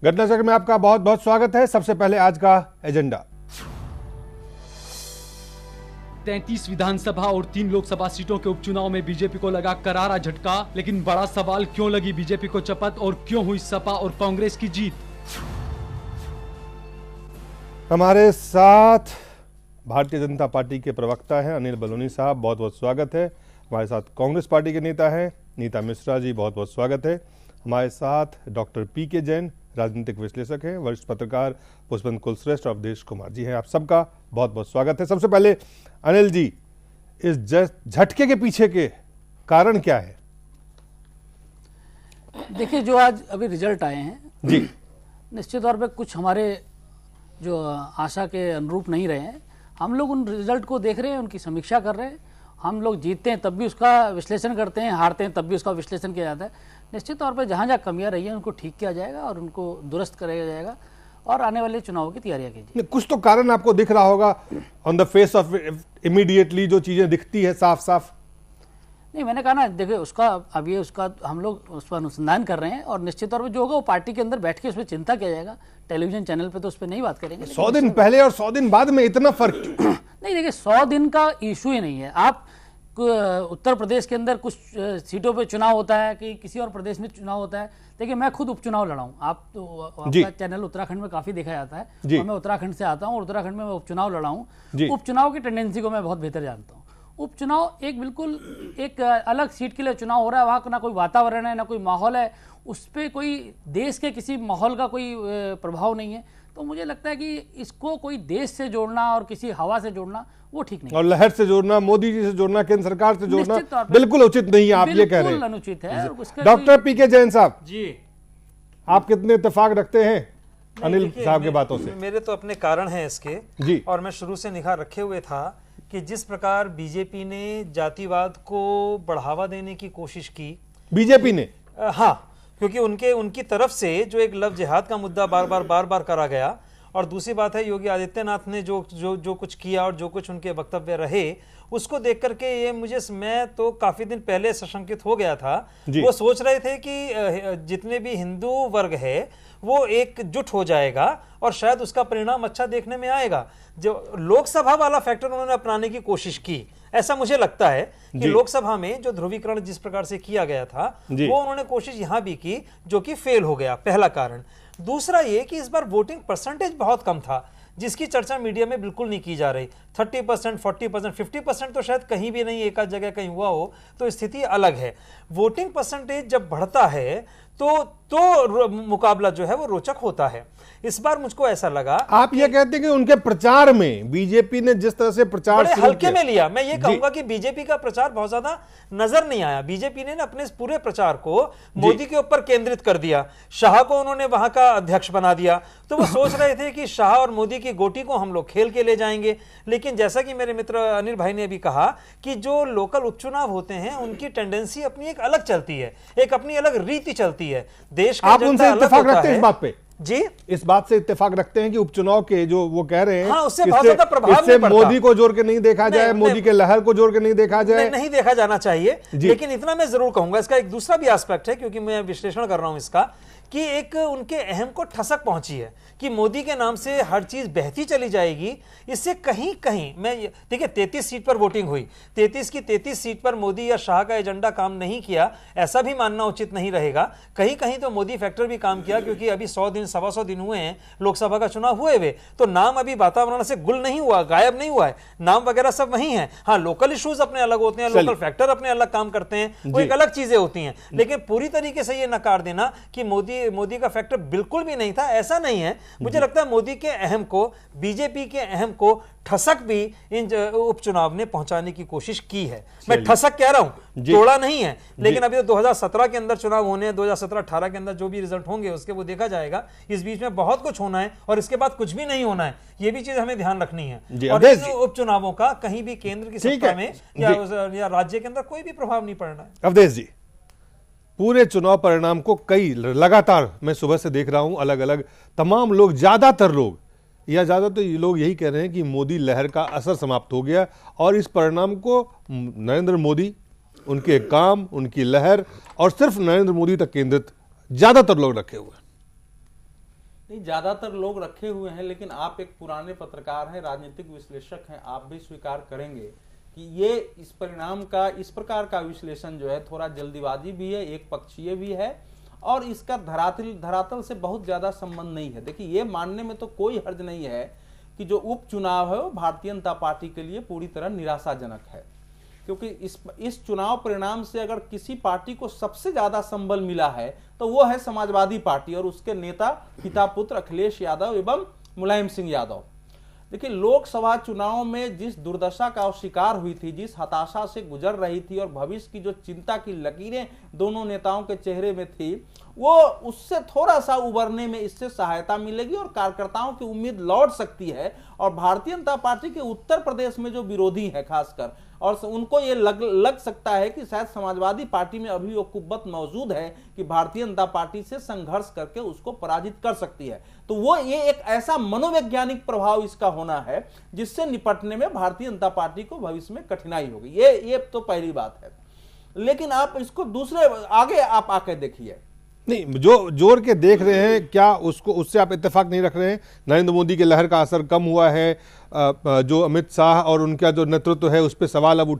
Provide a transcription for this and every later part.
घटना चक्र में आपका बहुत बहुत स्वागत है। सबसे पहले आज का एजेंडा। 33 विधानसभा और 3 लोकसभा सीटों के उपचुनाव में बीजेपी को लगा करारा झटका, लेकिन बड़ा सवाल क्यों लगी बीजेपी को चपत और क्यों हुई सपा और कांग्रेस की जीत। हमारे साथ भारतीय जनता पार्टी के प्रवक्ता हैं अनिल बलूनी साहब, बहुत बहुत स्वागत है। हमारे साथ कांग्रेस पार्टी के नेता हैं नीता मिश्रा जी, बहुत बहुत स्वागत है। हमारे साथ डॉक्टर पी.के. जैन, राजनीतिक विश्लेषक हैं, वरिष्ठ पत्रकार पुष्पन कुलश्रेष्ठ और अवधेश कुमार जी हैं। आप सबका बहुत बहुत स्वागत है। सबसे पहले अनिल जी, इस झटके के पीछे के कारण क्या है? देखिए, जो आज अभी रिजल्ट आए हैं जी, निश्चित तौर पे कुछ हमारे जो आशा के अनुरूप नहीं रहे हैं। हम लोग उन रिजल्ट को देख रहे हैं, उनकी समीक्षा कर रहे हैं। हम लोग जीतते हैं तब भी उसका विश्लेषण करते हैं, हारते हैं तब भी उसका विश्लेषण किया जाता है। निश्चित तौर पर जहाँ जहाँ कमियाँ रही हैं उनको ठीक किया जाएगा और उनको दुरुस्त कराया जाएगा और आने वाले चुनाव की तैयारियाँ कीजिए। कुछ तो कारण आपको दिख रहा होगा on the face of immediately, जो चीजें दिखती है साफ साफ। नहीं, मैंने कहा ना, देखिए उसका अब ये उसका हम लोग उस पर अनुसंधान कर रहे हैं और निश्चित तौर पर जो होगा वो पार्टी के अंदर बैठ के उस पर चिंता किया जाएगा। टेलीविजन चैनल पे तो उस पर नहीं बात करेंगे। 100 दिन पहले और 100 दिन बाद में इतना फर्क क्यों? नहीं, देखिए 100 दिन का इशू ही नहीं है। आप उत्तर प्रदेश के अंदर कुछ सीटों पे चुनाव होता है कि किसी और प्रदेश में चुनाव होता है। देखिए, मैं खुद उपचुनाव लड़ा हूँ। आप तो आपका चैनल उत्तराखंड में काफी देखा जाता है और मैं उत्तराखंड से आता हूँ और उत्तराखंड में मैं उपचुनाव लड़ा हूँ। उपचुनाव की टेंडेंसी को मैं बहुत बेहतर जानता हूँ। उपचुनाव एक बिल्कुल एक अलग सीट के लिए चुनाव हो रहा है, वहाँ ना कोई वातावरण है, ना कोई माहौल है, उस पर कोई देश के किसी माहौल का कोई प्रभाव नहीं है। तो मुझे लगता है कि इसको कोई देश से जोड़ना और किसी हवा से जोड़ना वो ठीक नहीं, और लहर से जोड़ना, मोदी जी से जोड़ना, केंद्र सरकार से जोड़ना बिल्कुल उचित नहीं है। आप ये कह रहे हैं, अनुचित है। Doctor PK. जैन साहब जी, आप कितने इत्तेफाक रखते हैं अनिल साहब की बातों से? मेरे तो अपने कारण हैं इसके जी, और मैं शुरू से निगाह रखे हुए था कि जिस प्रकार बीजेपी ने जातिवाद को बढ़ावा देने की कोशिश की, बीजेपी ने, हाँ, क्योंकि उनकी तरफ से जो एक लव जिहाद का मुद्दा बार बार करा गया, और दूसरी बात है योगी आदित्यनाथ ने जो कुछ किया और जो कुछ उनके वक्तव्य रहे, उसको देख करके ये मैं तो काफी दिन पहले सशंकित हो गया था। वो सोच रहे थे कि जितने भी हिंदू वर्ग है वो एकजुट हो जाएगा और शायद उसका परिणाम अच्छा देखने में आएगा। जो लोकसभा वाला फैक्टर उन्होंने अपनाने की कोशिश की, ऐसा मुझे लगता है कि लोकसभा में जो ध्रुवीकरण जिस प्रकार से किया गया था वो उन्होंने कोशिश यहां भी की, जो कि फेल हो गया, पहला कारण। दूसरा ये कि इस बार वोटिंग परसेंटेज बहुत कम था, जिसकी चर्चा मीडिया में बिल्कुल नहीं की जा रही। 30%, 40%, 50% तो शायद कहीं भी नहीं, एक आध जगह कहीं हुआ हो तो स्थिति अलग है। वोटिंग परसेंटेज जब बढ़ता है तो मुकाबला जो है वो रोचक होता है। इस बार मुझको ऐसा लगा, आप ये कहते हैं कि उनके प्रचार में बीजेपी ने जिस तरह से प्रचार हल्के में लिया। मैं ये कहूंगा कि बीजेपी का प्रचार बहुत ज्यादा नजर नहीं आया। बीजेपी ने अपने पूरे प्रचार को मोदी के ऊपर केंद्रित कर दिया। शाह को उन्होंने वहां का अध्यक्ष बना दिया, तो वो सोच रहे थे कि शाह और मोदी की गोटी को हम लोग खेल के ले जाएंगे। लेकिन जैसा कि मेरे मित्र अनिल भाई ने भी कहा कि जो लोकल उपचुनाव होते हैं उनकी टेंडेंसी अपनी एक अलग चलती है, एक अपनी अलग रीति चलती है। देश का आप उनसे इत्तेफाक रखते हैं इस बात पे? जी, इस बात से इत्तेफाक रखते हैं कि उपचुनाव के जो वो कह रहे हैं, हाँ, उससे बहुत ज्यादा प्रभाव नहीं पड़ता। मोदी को जोड़ के नहीं देखा जाए, मोदी के लहर को जोड़ के नहीं देखा जाए, नहीं देखा जाना चाहिए। लेकिन इतना मैं जरूर कहूंगा, इसका एक दूसरा भी एस्पेक्ट है, क्योंकि मैं विश्लेषण कर रहा हूं इसका, कि एक उनके अहम को ठसक पहुंची है कि मोदी के नाम से हर चीज बहती चली जाएगी। इससे कहीं कहीं मैं देखिए 33 सीट पर वोटिंग हुई, 33 की 33 सीट पर मोदी या शाह का एजेंडा काम नहीं किया, ऐसा भी मानना उचित नहीं रहेगा। कहीं कहीं तो मोदी फैक्टर भी काम किया, क्योंकि अभी 100 दिन 125 दिन हुए हैं लोकसभा का चुनाव हुए हुए, तो नाम अभी वातावरण से गुल नहीं हुआ, गायब नहीं हुआ है, नाम वगैरह सब वही है। हाँ, लोकल इश्यूज अपने अलग होते हैं, लोकल फैक्टर अपने अलग काम करते हैं, वो एक अलग चीजें होती हैं। लेकिन पूरी तरीके से ये नकार देना कि मोदी का फैक्टर बिल्कुल भी नहीं था, ऐसा नहीं है। मुझे लगता है मोदी के अहम को, बीजेपी के अहम को ठसक भी इन उपचुनाव ने पहुंचाने की कोशिश की है। मैं ठसक कह रहा हूं, तोड़ा नहीं है। लेकिन अभी तो 2017 के अंदर चुनाव होने हैं, 2017-18 के अंदर जो भी रिजल्ट होंगे उसके वो देखा जाएगा। इस बीच में बहुत कुछ होना है और इसके बाद कुछ भी नहीं होना है, ये भी चीज हमें ध्यान रखनी है। और इन उपचुनावों का कहीं भी केंद्र की सत्ता में या राज्य के अंदर कोई भी प्रभाव नहीं पड़ना है। अवधेश जी, पूरे चुनाव परिणाम को कई लगातार मैं सुबह से देख रहा हूं, अलग अलग तमाम लोग, ज्यादातर लोग यही कह रहे हैं कि मोदी लहर का असर समाप्त हो गया और इस परिणाम को नरेंद्र मोदी, उनके काम, उनकी लहर और सिर्फ नरेंद्र मोदी तक केंद्रित ज्यादातर लोग रखे हुए हैं। नहीं, ज्यादातर लोग रखे हुए हैं, लेकिन आप एक पुराने पत्रकार हैं, राजनीतिक विश्लेषक हैं, आप भी स्वीकार करेंगे कि ये इस परिणाम का, इस प्रकार का विश्लेषण जो है थोड़ा जल्दीबाजी भी है, एक पक्षीय भी है और इसका धरातल से बहुत ज्यादा संबंध नहीं है। देखिए, ये मानने में तो कोई हर्ज नहीं है कि जो उपचुनाव है वो भारतीय जनता पार्टी के लिए पूरी तरह निराशाजनक है, क्योंकि इस चुनाव परिणाम से अगर किसी पार्टी को सबसे ज्यादा संबल मिला है तो वो है समाजवादी पार्टी और उसके नेता पिता पुत्र अखिलेश यादव एवं मुलायम सिंह यादव। देखिए, लोकसभा चुनाव में जिस दुर्दशा का शिकार हुई थी, जिस हताशा से गुजर रही थी और भविष्य की जो चिंता की लकीरें दोनों नेताओं के चेहरे में थी, वो उससे थोड़ा सा उबरने में इससे सहायता मिलेगी और कार्यकर्ताओं की उम्मीद लौट सकती है। और भारतीय जनता पार्टी के उत्तर प्रदेश में जो विरोधी है खासकर, और उनको ये लग सकता है कि शायद समाजवादी पार्टी में अभी वो कुव्वत मौजूद है कि भारतीय जनता पार्टी से संघर्ष करके उसको पराजित कर सकती है। तो वो ये एक ऐसा मनोवैज्ञानिक प्रभाव इसका होना है जिससे निपटने में भारतीय जनता पार्टी को भविष्य में कठिनाई होगी। ये तो पहली बात है। लेकिन आप इसको दूसरे आगे आप आके देखिए, नहीं, जो जोर के देख रहे हैं, क्या उससे आप इत्तेफाक नहीं रख रहे हैं? नरेंद्र मोदी के लहर का असर कम हुआ है, जो अमित शाह और उनका जो नेतृत्व है उस पर सवाल अब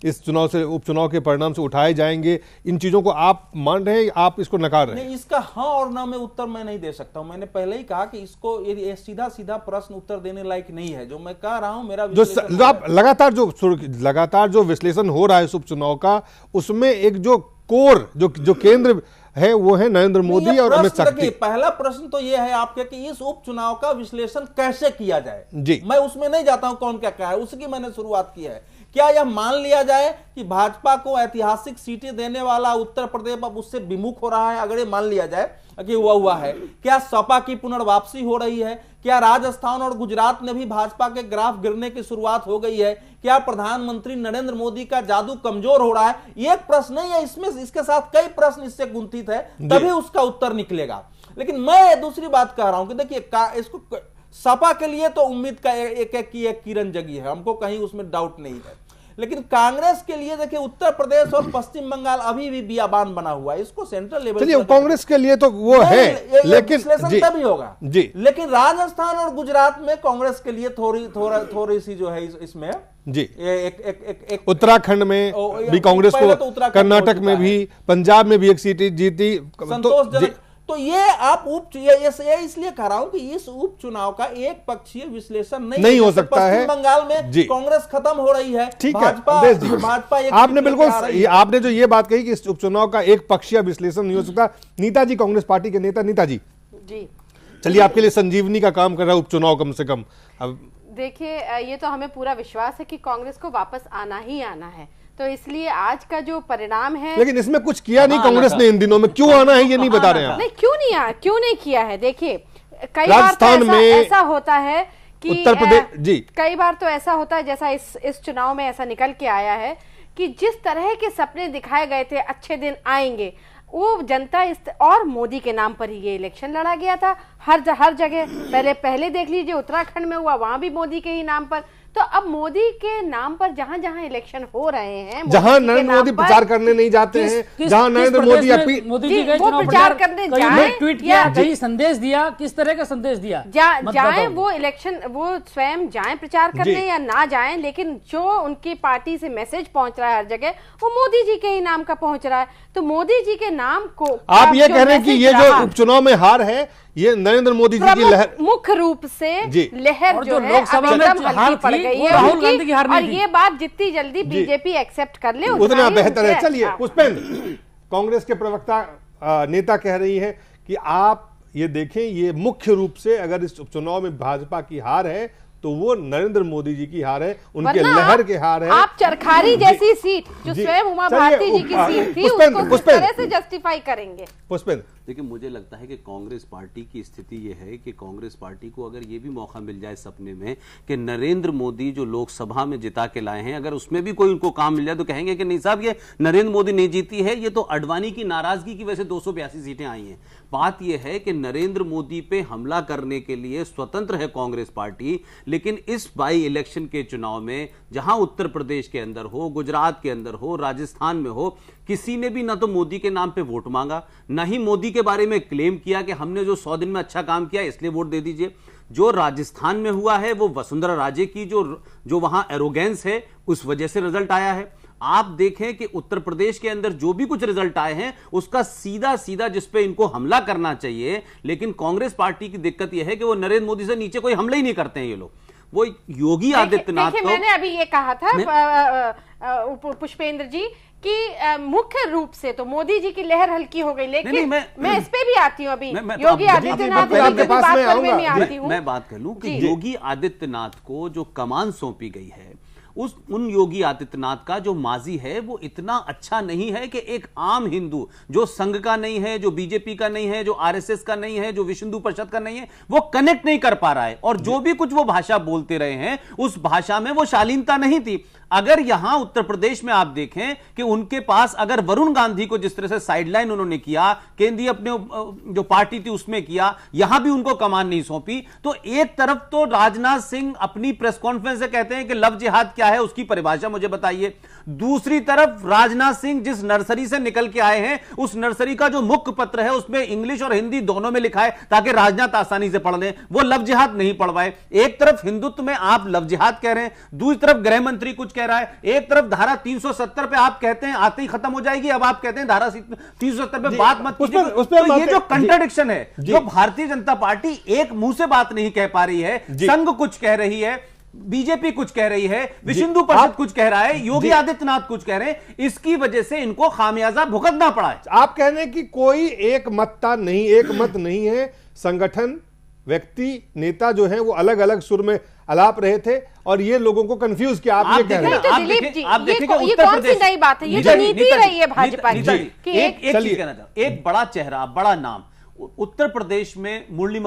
इस चुनाव से, उपचुनाव के परिणाम से उठाए जाएंगे, इन चीजों को आप मान रहे हैं, आप इसको नकार रहे हैं? नहीं, इसका हाँ और ना में उत्तर मैं नहीं दे सकता हूं। मैंने पहले ही कहा कि इसको ये सीधा प्रश्न उत्तर देने लायक नहीं है। जो मैं कह रहा हूं, मेरा जो आप लगातार जो विश्लेषण हो रहा है इस उपचुनाव का, उसमें एक जो कोर जो केंद्र है वो है नरेंद्र मोदी और अमित शाह। पहला प्रश्न तो ये है आपके कि इस उपचुनाव का विश्लेषण कैसे किया जाए जी। मैं उसमें नहीं जाता हूं कौन क्या कहा है, उसकी मैंने शुरुआत की है। क्या यह मान लिया जाए कि भाजपा को ऐतिहासिक सीटें देने वाला उत्तर प्रदेश अब उससे विमुख हो रहा है? अगर ये मान लिया जाए कि हुआ है, क्या सपा की पुनर्वापसी हो रही है? क्या राजस्थान और गुजरात में भी भाजपा के ग्राफ गिरने की शुरुआत हो गई है? क्या प्रधानमंत्री नरेंद्र मोदी का जादू कमजोर हो रहा है? एक प्रश्न नहीं है इसमें, इसके साथ कई प्रश्न इससे गुंथित है, तभी उसका उत्तर निकलेगा। लेकिन मैं दूसरी बात कह रहा हूं कि देखिए, इसको सपा के लिए तो उम्मीद का एक किरण जगी है, हमको कहीं उसमें डाउट नहीं है। लेकिन कांग्रेस के लिए देखिए, उत्तर प्रदेश और पश्चिम बंगाल अभी भी बियाबान बना हुआ है, इसको सेंट्रल लेवल चलिए कांग्रेस के लिए तो वो है, लेकिन विश्लेषण तभी होगा जी। लेकिन राजस्थान और गुजरात में कांग्रेस के लिए थोड़ी सी जो है इसमें जी, एक उत्तराखंड में भी कांग्रेस को, कर्नाटक में भी, पंजाब में भी एक सीट जीती, संतोषजनक। तो ये आप ये इसलिए कह रहा हूं कि इस उपचुनाव का एक पक्षीय विश्लेषण नहीं हो सकता है। पश्चिम बंगाल में कांग्रेस खत्म हो रही है, ठीक है, भाजपा आपने बिल्कुल, आपने जो ये बात कही कि इस उपचुनाव का एक पक्षीय विश्लेषण नहीं हो सकता। नीता जी, कांग्रेस पार्टी के नेता, नीता जी जी, चलिए, आपके लिए संजीवनी का काम कर रहा है उपचुनाव कम से कम। अब देखिए, ये तो हमें पूरा विश्वास है कि कांग्रेस को वापस आना ही आना है, तो इसलिए आज का जो परिणाम है, लेकिन इसमें कुछ किया नहीं कांग्रेस ने इन दिनों में, क्यों आना है ये नहीं बता रहे हैं। नहीं, क्यों नहीं किया है? देखिए, कई बार तो ऐसा होता है कि उत्तर प्रदेश जी, कई बार तो ऐसा होता है, जैसा इस चुनाव में ऐसा निकल के आया है कि जिस तरह के सपने दिखाए गए थे अच्छे दिन आएंगे, वो जनता और मोदी के नाम पर ही ये इलेक्शन लड़ा गया था। हर जगह पहले देख लीजिए, उत्तराखंड में हुआ, वहां भी मोदी के ही नाम पर। तो अब मोदी के नाम पर जहां जहां इलेक्शन हो रहे हैं, जहां नरेंद्र मोदी प्रचार करने नहीं जाते हैं, जहां नरेंद्र मोदी जी वो प्रचार करने जाए, ट्वीट किया, कहीं संदेश दिया, किस तरह का संदेश दिया, जाए वो इलेक्शन, वो स्वयं जाए प्रचार करने या ना जाए, लेकिन जो उनकी पार्टी से मैसेज पहुंच रहा है हर जगह, वो मोदी जी के ही नाम का पहुंच रहा है। तो मोदी जी के नाम को आप ये कह रहे हैं कि ये जो उपचुनाव में हार है, ये नरेंद्र मोदी जी की लहर, मुख्य रूप से लहर जो है लोकसभा में हार पड़ गई है, राहुल गांधी की हार नहीं और ये बात जितनी जल्दी बीजेपी एक्सेप्ट कर ले उतना बेहतर है। चलिए पुष्पेंद्र, कांग्रेस के प्रवक्ता नेता कह रही है कि आप ये देखें, ये मुख्य रूप से अगर इस उपचुनाव में भाजपा की हार है तो वो नरेंद्र मोदी जी की हार है, उनके लहर की हार है। आप चरखारी जैसी सीट जो स्वयं उमा भारती जी की सीट थी, उसको किस तरह से जस्टिफाई करेंगे? पुष्पेंद्र, देखिए, मुझे लगता है कि कांग्रेस पार्टी की स्थिति यह है कि कांग्रेस पार्टी को अगर ये भी मौका मिल जाए सपने में कि नरेंद्र मोदी जो लोकसभा में जिता के लाए हैं, अगर उसमें भी कोई उनको काम मिल जाए तो कहेंगे कि नहीं साहब, ये नरेंद्र मोदी नहीं जीती है, ये तो अडवाणी की नाराजगी की वजह से 282 सीटें आई हैं। बात यह है कि नरेंद्र मोदी पे हमला करने के लिए स्वतंत्र है कांग्रेस पार्टी, लेकिन इस बाई इलेक्शन के चुनाव में जहां उत्तर प्रदेश के अंदर हो, गुजरात के अंदर हो, राजस्थान में हो, किसी ने भी ना तो मोदी के नाम पे वोट मांगा, ना ही मोदी के बारे में क्लेम किया कि हमने जो 100 दिन में अच्छा काम किया इसलिए वोट दे दीजिए। जो राजस्थान में हुआ है वो वसुंधरा राजे की जो वहां एरोगेंस है उस वजह से रिजल्ट आया है। आप देखें कि उत्तर प्रदेश के अंदर जो भी कुछ रिजल्ट आए हैं उसका सीधा सीधा जिस पे इनको हमला करना चाहिए, लेकिन कांग्रेस पार्टी की दिक्कत यह है कि वो नरेंद्र मोदी से नीचे कोई हमला ही नहीं करते हैं ये लोग। वो योगी आदित्यनाथ को, मैंने अभी ये कहा था पुष्पेंद्र जी कि मुख्य रूप से तो मोदी जी की लहर हल्की हो गई, लेकिन मैं इस पे भी आती हूँ अभी योगी आदित्यनाथ की बात करने में आती हूँ। मैं बात कर लूं कि योगी आदित्यनाथ को जो कमान सौंपी गई है उन योगी आदित्यनाथ का जो माजी है वो इतना अच्छा नहीं है कि एक आम हिंदू जो संघ का नहीं है, जो बीजेपी का नहीं है, जो आरएसएस का नहीं है, जो विश्व हिंदू परिषद का नहीं है, वो कनेक्ट नहीं कर पा रहा है। और जो भी कुछ वो भाषा बोलते रहे हैं उस भाषा में वो शालीनता नहीं थी। अगर यहां उत्तर प्रदेश में आप देखें कि उनके पास अगर वरुण गांधी को जिस तरह से साइडलाइन उन्होंने किया, केंद्रीय अपने जो पार्टी थी उसमें किया, यहां भी उनको कमान नहीं सौंपी, तो एक तरफ तो राजनाथ सिंह अपनी प्रेस कॉन्फ्रेंस से कहते हैं कि लव जिहाद क्या है उसकी परिभाषा मुझे बताइए। दूसरी तरफ राजनाथ सिंह जिस नर्सरी से निकल के आए हैं उस नर्सरी का जो मुख्य पत्र है उसमें इंग्लिश और हिंदी दोनों में लिखा है ताकि राजनाथ आसानी से पढ़ लें, वो लव जिहाद नहीं पढ़ पाए। एक तरफ हिंदुत्व में आप लव जिहाद कह रहे हैं, दूसरी तरफ गृह मंत्री कुछ कह रहा है, एक तरफ धारा 370 पे आप कहते हैं आते ही खत्म हो जाएगी, अब आप कहते हैं धारा 370 पे बात मत कीजिए। तो ये जो कंट्राडिक्शन है, जो भारतीय जनता पार्टी एक मुंह से बात नहीं कह पा रही है, संघ कुछ कह रही है, बीजेपी कुछ कह रही है, विश्व हिंदू परिषद कुछ कह रहा है, योगी आदित्यनाथ कुछ कह रहे हैं, इसकी वजह से इनको खामियाजा भुगतना पड़ा है। आप कह रहे हैं कि कोई एक मत नहीं है, संगठन, व्यक्ति, नेता जो है वो अलग अलग सुर में अलाप रहे थे और ये लोगों को कंफ्यूज किया। आप ये कह रहे हैं। आप देखिए ये कौन सी नई बात है, ये तो नीति रही है भाजपा की। एक चीज कहना चाहूं, एक बड़ा चेहरा, बड़ा नाम उत्तर प्रदेश में मुरली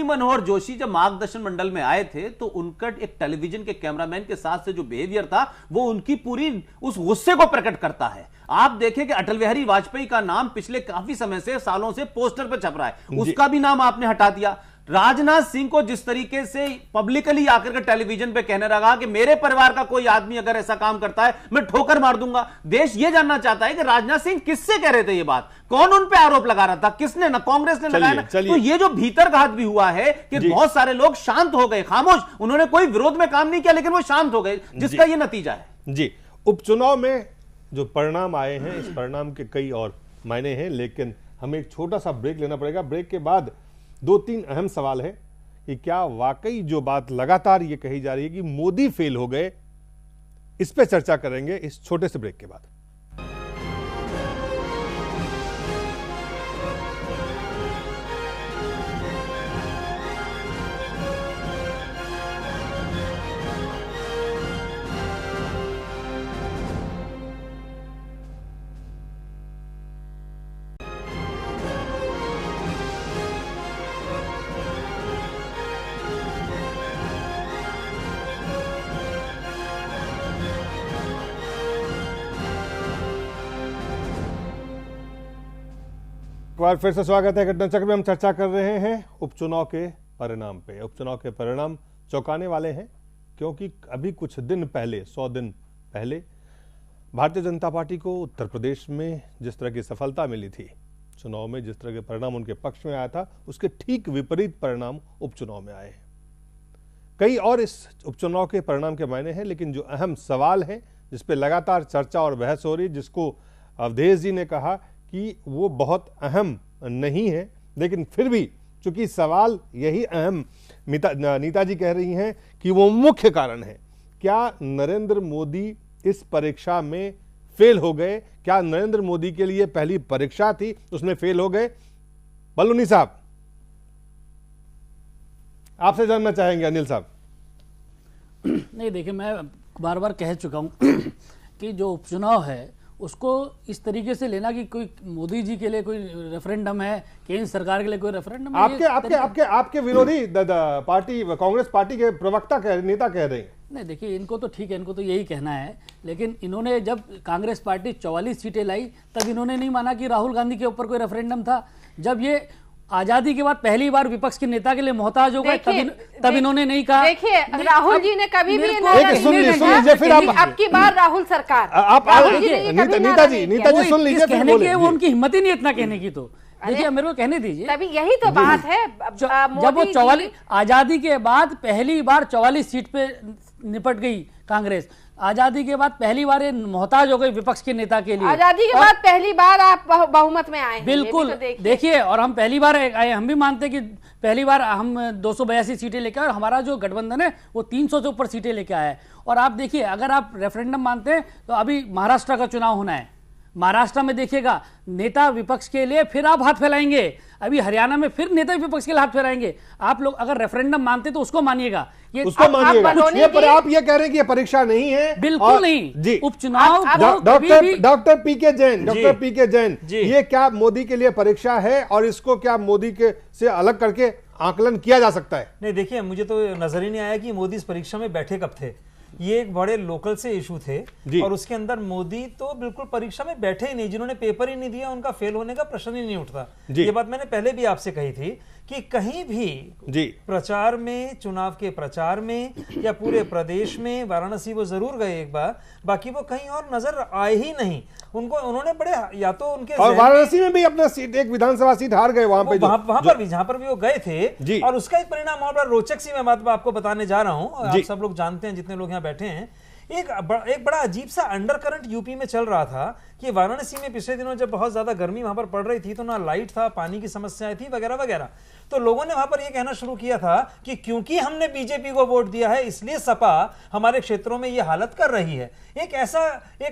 मनोहर जोशी जब मार्गदर्शन मंडल में आए थे तो उनका एक टेलीविजन के कैमरामैन के साथ से जो बिहेवियर था वो उनकी पूरी उस गुस्से को प्रकट करता है। आप देखें कि अटल बिहारी वाजपेयी का नाम पिछले काफी समय से, सालों से पोस्टर पर छप रहा है, उसका भी नाम आपने हटा दिया। राजनाथ सिंह को जिस तरीके से पब्लिकली आकर के टेलीविजन पे कहने लगा कि मेरे परिवार का कोई आदमी अगर ऐसा काम करता है मैं ठोकर मार दूंगा। देश ये जानना चाहता है कि राजनाथ सिंह किससे कह रहे थे ये बात, कौन उन पे आरोप लगा रहा था, किसने, ना कांग्रेस ने लगाया ना। तो ये जो भीतरघात भी हुआ है कि बहुत सारे लोग शांत हो गए, खामोश, उन्होंने कोई विरोध में काम नहीं किया लेकिन वो शांत हो गए, जिसका ये नतीजा है। जी, उपचुनाव में जो परिणाम आए हैं इस परिणाम के कई और मायने हैं, लेकिन हमें एक छोटा सा ब्रेक लेना पड़ेगा। ब्रेक के बाद 2-3 अहम सवाल है कि क्या वाकई जो बात लगातार ये कही जा रही है कि मोदी फेल हो गए, इस पे चर्चा करेंगे इस छोटे से ब्रेक के बाद। एक बार फिर से स्वागत है घटना चक्र में। हम चर्चा कर रहे हैं उपचुनाव के परिणाम पे। उपचुनाव के परिणाम चौंकाने वाले हैं क्योंकि अभी कुछ दिन पहले, 100 दिन पहले, भारतीय जनता पार्टी को उत्तर प्रदेश में जिस तरह की सफलता मिली थी, चुनाव में जिस तरह के परिणाम उनके पक्ष में आया था, उसके ठीक विपरीत परिणाम उपचुनाव में आए हैं। कई और इस उपचुनाव के परिणाम के मायने हैं, लेकिन जो अहम सवाल है जिस पे लगातार चर्चा और बहस हो रही, जिसको अवधेश जी ने कहा कि वो बहुत अहम नहीं है, लेकिन फिर भी चूंकि सवाल यही अहम, नीता जी कह रही हैं कि वो मुख्य कारण है। क्या नरेंद्र मोदी इस परीक्षा में फेल हो गए? क्या नरेंद्र मोदी के लिए पहली परीक्षा थी, उसमें फेल हो गए? बलूनी साहब, आपसे जानना चाहेंगे। अनिल साहब। नहीं, देखिए, मैं बार बार कह चुका हूं कि जो उपचुनाव है उसको इस तरीके से लेना कि कोई मोदी जी के लिए कोई रेफरेंडम है, केंद्र सरकार के लिए कोई रेफरेंडम है। आपके विरोधी पार्टी, कांग्रेस पार्टी के प्रवक्ता नेता कह रहे हैं। नहीं, देखिए, इनको तो ठीक है, इनको तो यही कहना है, लेकिन इन्होंने जब कांग्रेस पार्टी 44 सीटें लाई तब इन्होंने नहीं माना कि राहुल गांधी के ऊपर कोई रेफरेंडम था। जब ये आजादी के बाद पहली बार विपक्ष के नेता के लिए मोहताज हो गए, तब इन्होंने नहीं कहा। देखिए, राहुल जी ने कभी भी अब की बार राहुल सरकार, आप नीता जी सुन लीजिए, कहने की वो उनकी हिम्मत ही नहीं इतना कहने की। तो देखिए मेरे को कहने दीजिए, तभी यही तो बात है। जब वो 44 आजादी के बाद पहली बार 44 सीट पे निपट गई कांग्रेस, आजादी के बाद पहली बार ये मोहताज हो गई विपक्ष के नेता के लिए। आजादी के बाद पहली बार आप बहुमत में आए हैं, बिल्कुल। देखिए, और हम पहली बार आए, हम भी मानते हैं कि पहली बार हम 282 सीटें लेकर, और हमारा जो गठबंधन है वो 300 से ऊपर सीटें लेके आया है। और आप देखिए, अगर आप रेफरेंडम मानते हैं तो अभी महाराष्ट्र का चुनाव होना है, महाराष्ट्र में देखिएगा नेता विपक्ष के लिए फिर आप हाथ फैलाएंगे, अभी हरियाणा में फिर नेता विपक्ष के लिए हाथ फैलाएंगे। आप लोग अगर रेफरेंडम मानते तो उसको मानिएगा, ये उसको मानिएगा। ये पर आप ये कह रहे हैं कि ये परीक्षा नहीं है, बिल्कुल नहीं जी। उपचुनाव डॉक्टर पीके जैन, ये क्या मोदी के लिए परीक्षा है और इसको क्या मोदी के से अलग करके आकलन किया जा सकता है? नहीं, देखिए, मुझे तो नजर ही नहीं आया कि मोदी इस परीक्षा में बैठे कब थे। ये एक बड़े लोकल से इशू थे और उसके अंदर मोदी तो बिल्कुल परीक्षा में बैठे ही नहीं, जिन्होंने पेपर ही नहीं दिया उनका फेल होने का प्रश्न ही नहीं उठता। ये बात मैंने पहले भी आपसे कही थी कि कहीं भी प्रचार में, चुनाव के प्रचार में या पूरे प्रदेश में, वाराणसी वो जरूर गए एक बार, बाकी वो कहीं और नजर आए ही नहीं। उन्होंने बड़े, या तो उनके, और वाराणसी में भी अपना सीट, एक विधानसभा सीट हार गए वहां पर भी, जहां पर भी वो गए थे। और उसका एक परिणाम और बड़ा रोचक सी मैं बात आपको बताने जा रहा हूं, आप सब लोग जानते हैं जितने लोग यहाँ बैठे हैं। एक बड़ा अजीब सा अंडर करंट यूपी में चल रहा था कि वाराणसी में पिछले दिनों जब बहुत ज्यादा गर्मी वहां पर पड़ रही थी तो ना लाइट था, पानी की समस्याएं थी वगैरह वगैरह, तो लोगों ने वहां पर यह कहना शुरू किया था कि क्योंकि हमने बीजेपी को वोट दिया है इसलिए सपा हमारे क्षेत्रों में यह हालत कर रही है। एक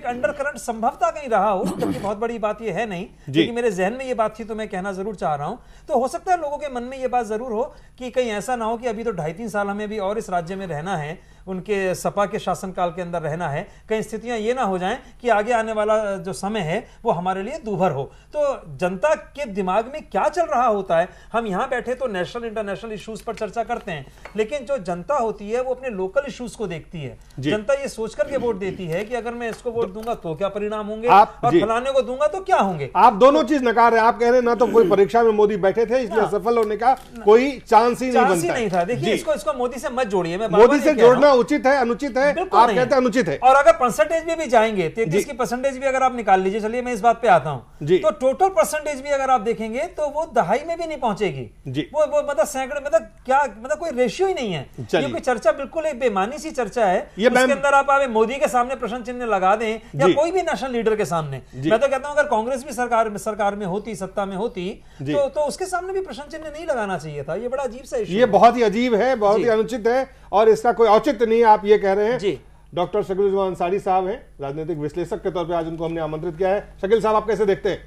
अंडर करंट संभवतः कहीं रहा हो, जबकि बहुत बड़ी बात यह है नहीं, क्योंकि मेरे जहन में यह बात थी तो मैं कहना जरूर चाह रहा हूं। तो हो सकता है लोगों के मन में यह बात जरूर हो कि कहीं ऐसा ना हो कि अभी तो 2.5-3 साल हमें भी और इस राज्य में रहना है, उनके सपा के शासनकाल के अंदर रहना है, कहीं स्थितियां ये ना हो जाएं कि आगे आने वाला जो समय है वो हमारे लिए दूभर हो। तो जनता के दिमाग में क्या चल रहा होता है, हम यहां बैठे तो नेशनल इंटरनेशनल इश्यूज पर चर्चा करते हैं, लेकिन जो जनता होती है वो अपने लोकल इश्यूज को देखती है। जनता ये सोच करके वोट देती है कि अगर मैं इसको वोट दूंगा तो क्या परिणाम होंगे और फलाने को दूंगा तो क्या होंगे। आप दोनों चीज नकार रहे हैं। आप कह रहे हैं ना तो कोई परीक्षा में मोदी बैठे थे इसलिए सफल होने का कोई चांस ही नहीं था। देखिए, इसको मोदी से मत जोड़िए, मैं मोदी से जोड़ना उचित है, अनुचित है, आप कहते हैं अनुचित है। और अगर परसेंटेज में भी जाएंगे, 33 की परसेंटेज भी अगर आप निकाल लीजिए, चलिए मैं इस बात पे आता हूं, तो टोटल परसेंटेज भी अगर आप देखेंगे तो वो 2.5 में भी नहीं पहुंचेगी। वो मतलब सैकड़े, मतलब क्या, मतलब कोई रेशियो ही नहीं है। ये कोई चर्चा बिल्कुल एक बेमानी सी चर्चा है। उसके अंदर आप मोदी के सामने प्रश्न चिन्ह लगा दें या कोई भी नेशनल लीडर के सामने, मैं तो कहता हूं अगर कांग्रेस भी सरकार में होती, सत्ता में होती, तो उसके सामने भी प्रश्न चिन्ह नहीं लगाना चाहिए था। ये बड़ा अजीब सा इशू, ये बहुत ही अजीब है, बहुत ही अनुचित है और इसका कोई औचित्य नहीं, आप ये कह रहे हैं। डॉक्टर शकील अंसारी साहब हैं, राजनीतिक विश्लेषक के तौर पे आज उनको हमने आमंत्रित किया है। शकील साहब, आप कैसे देखते हैं?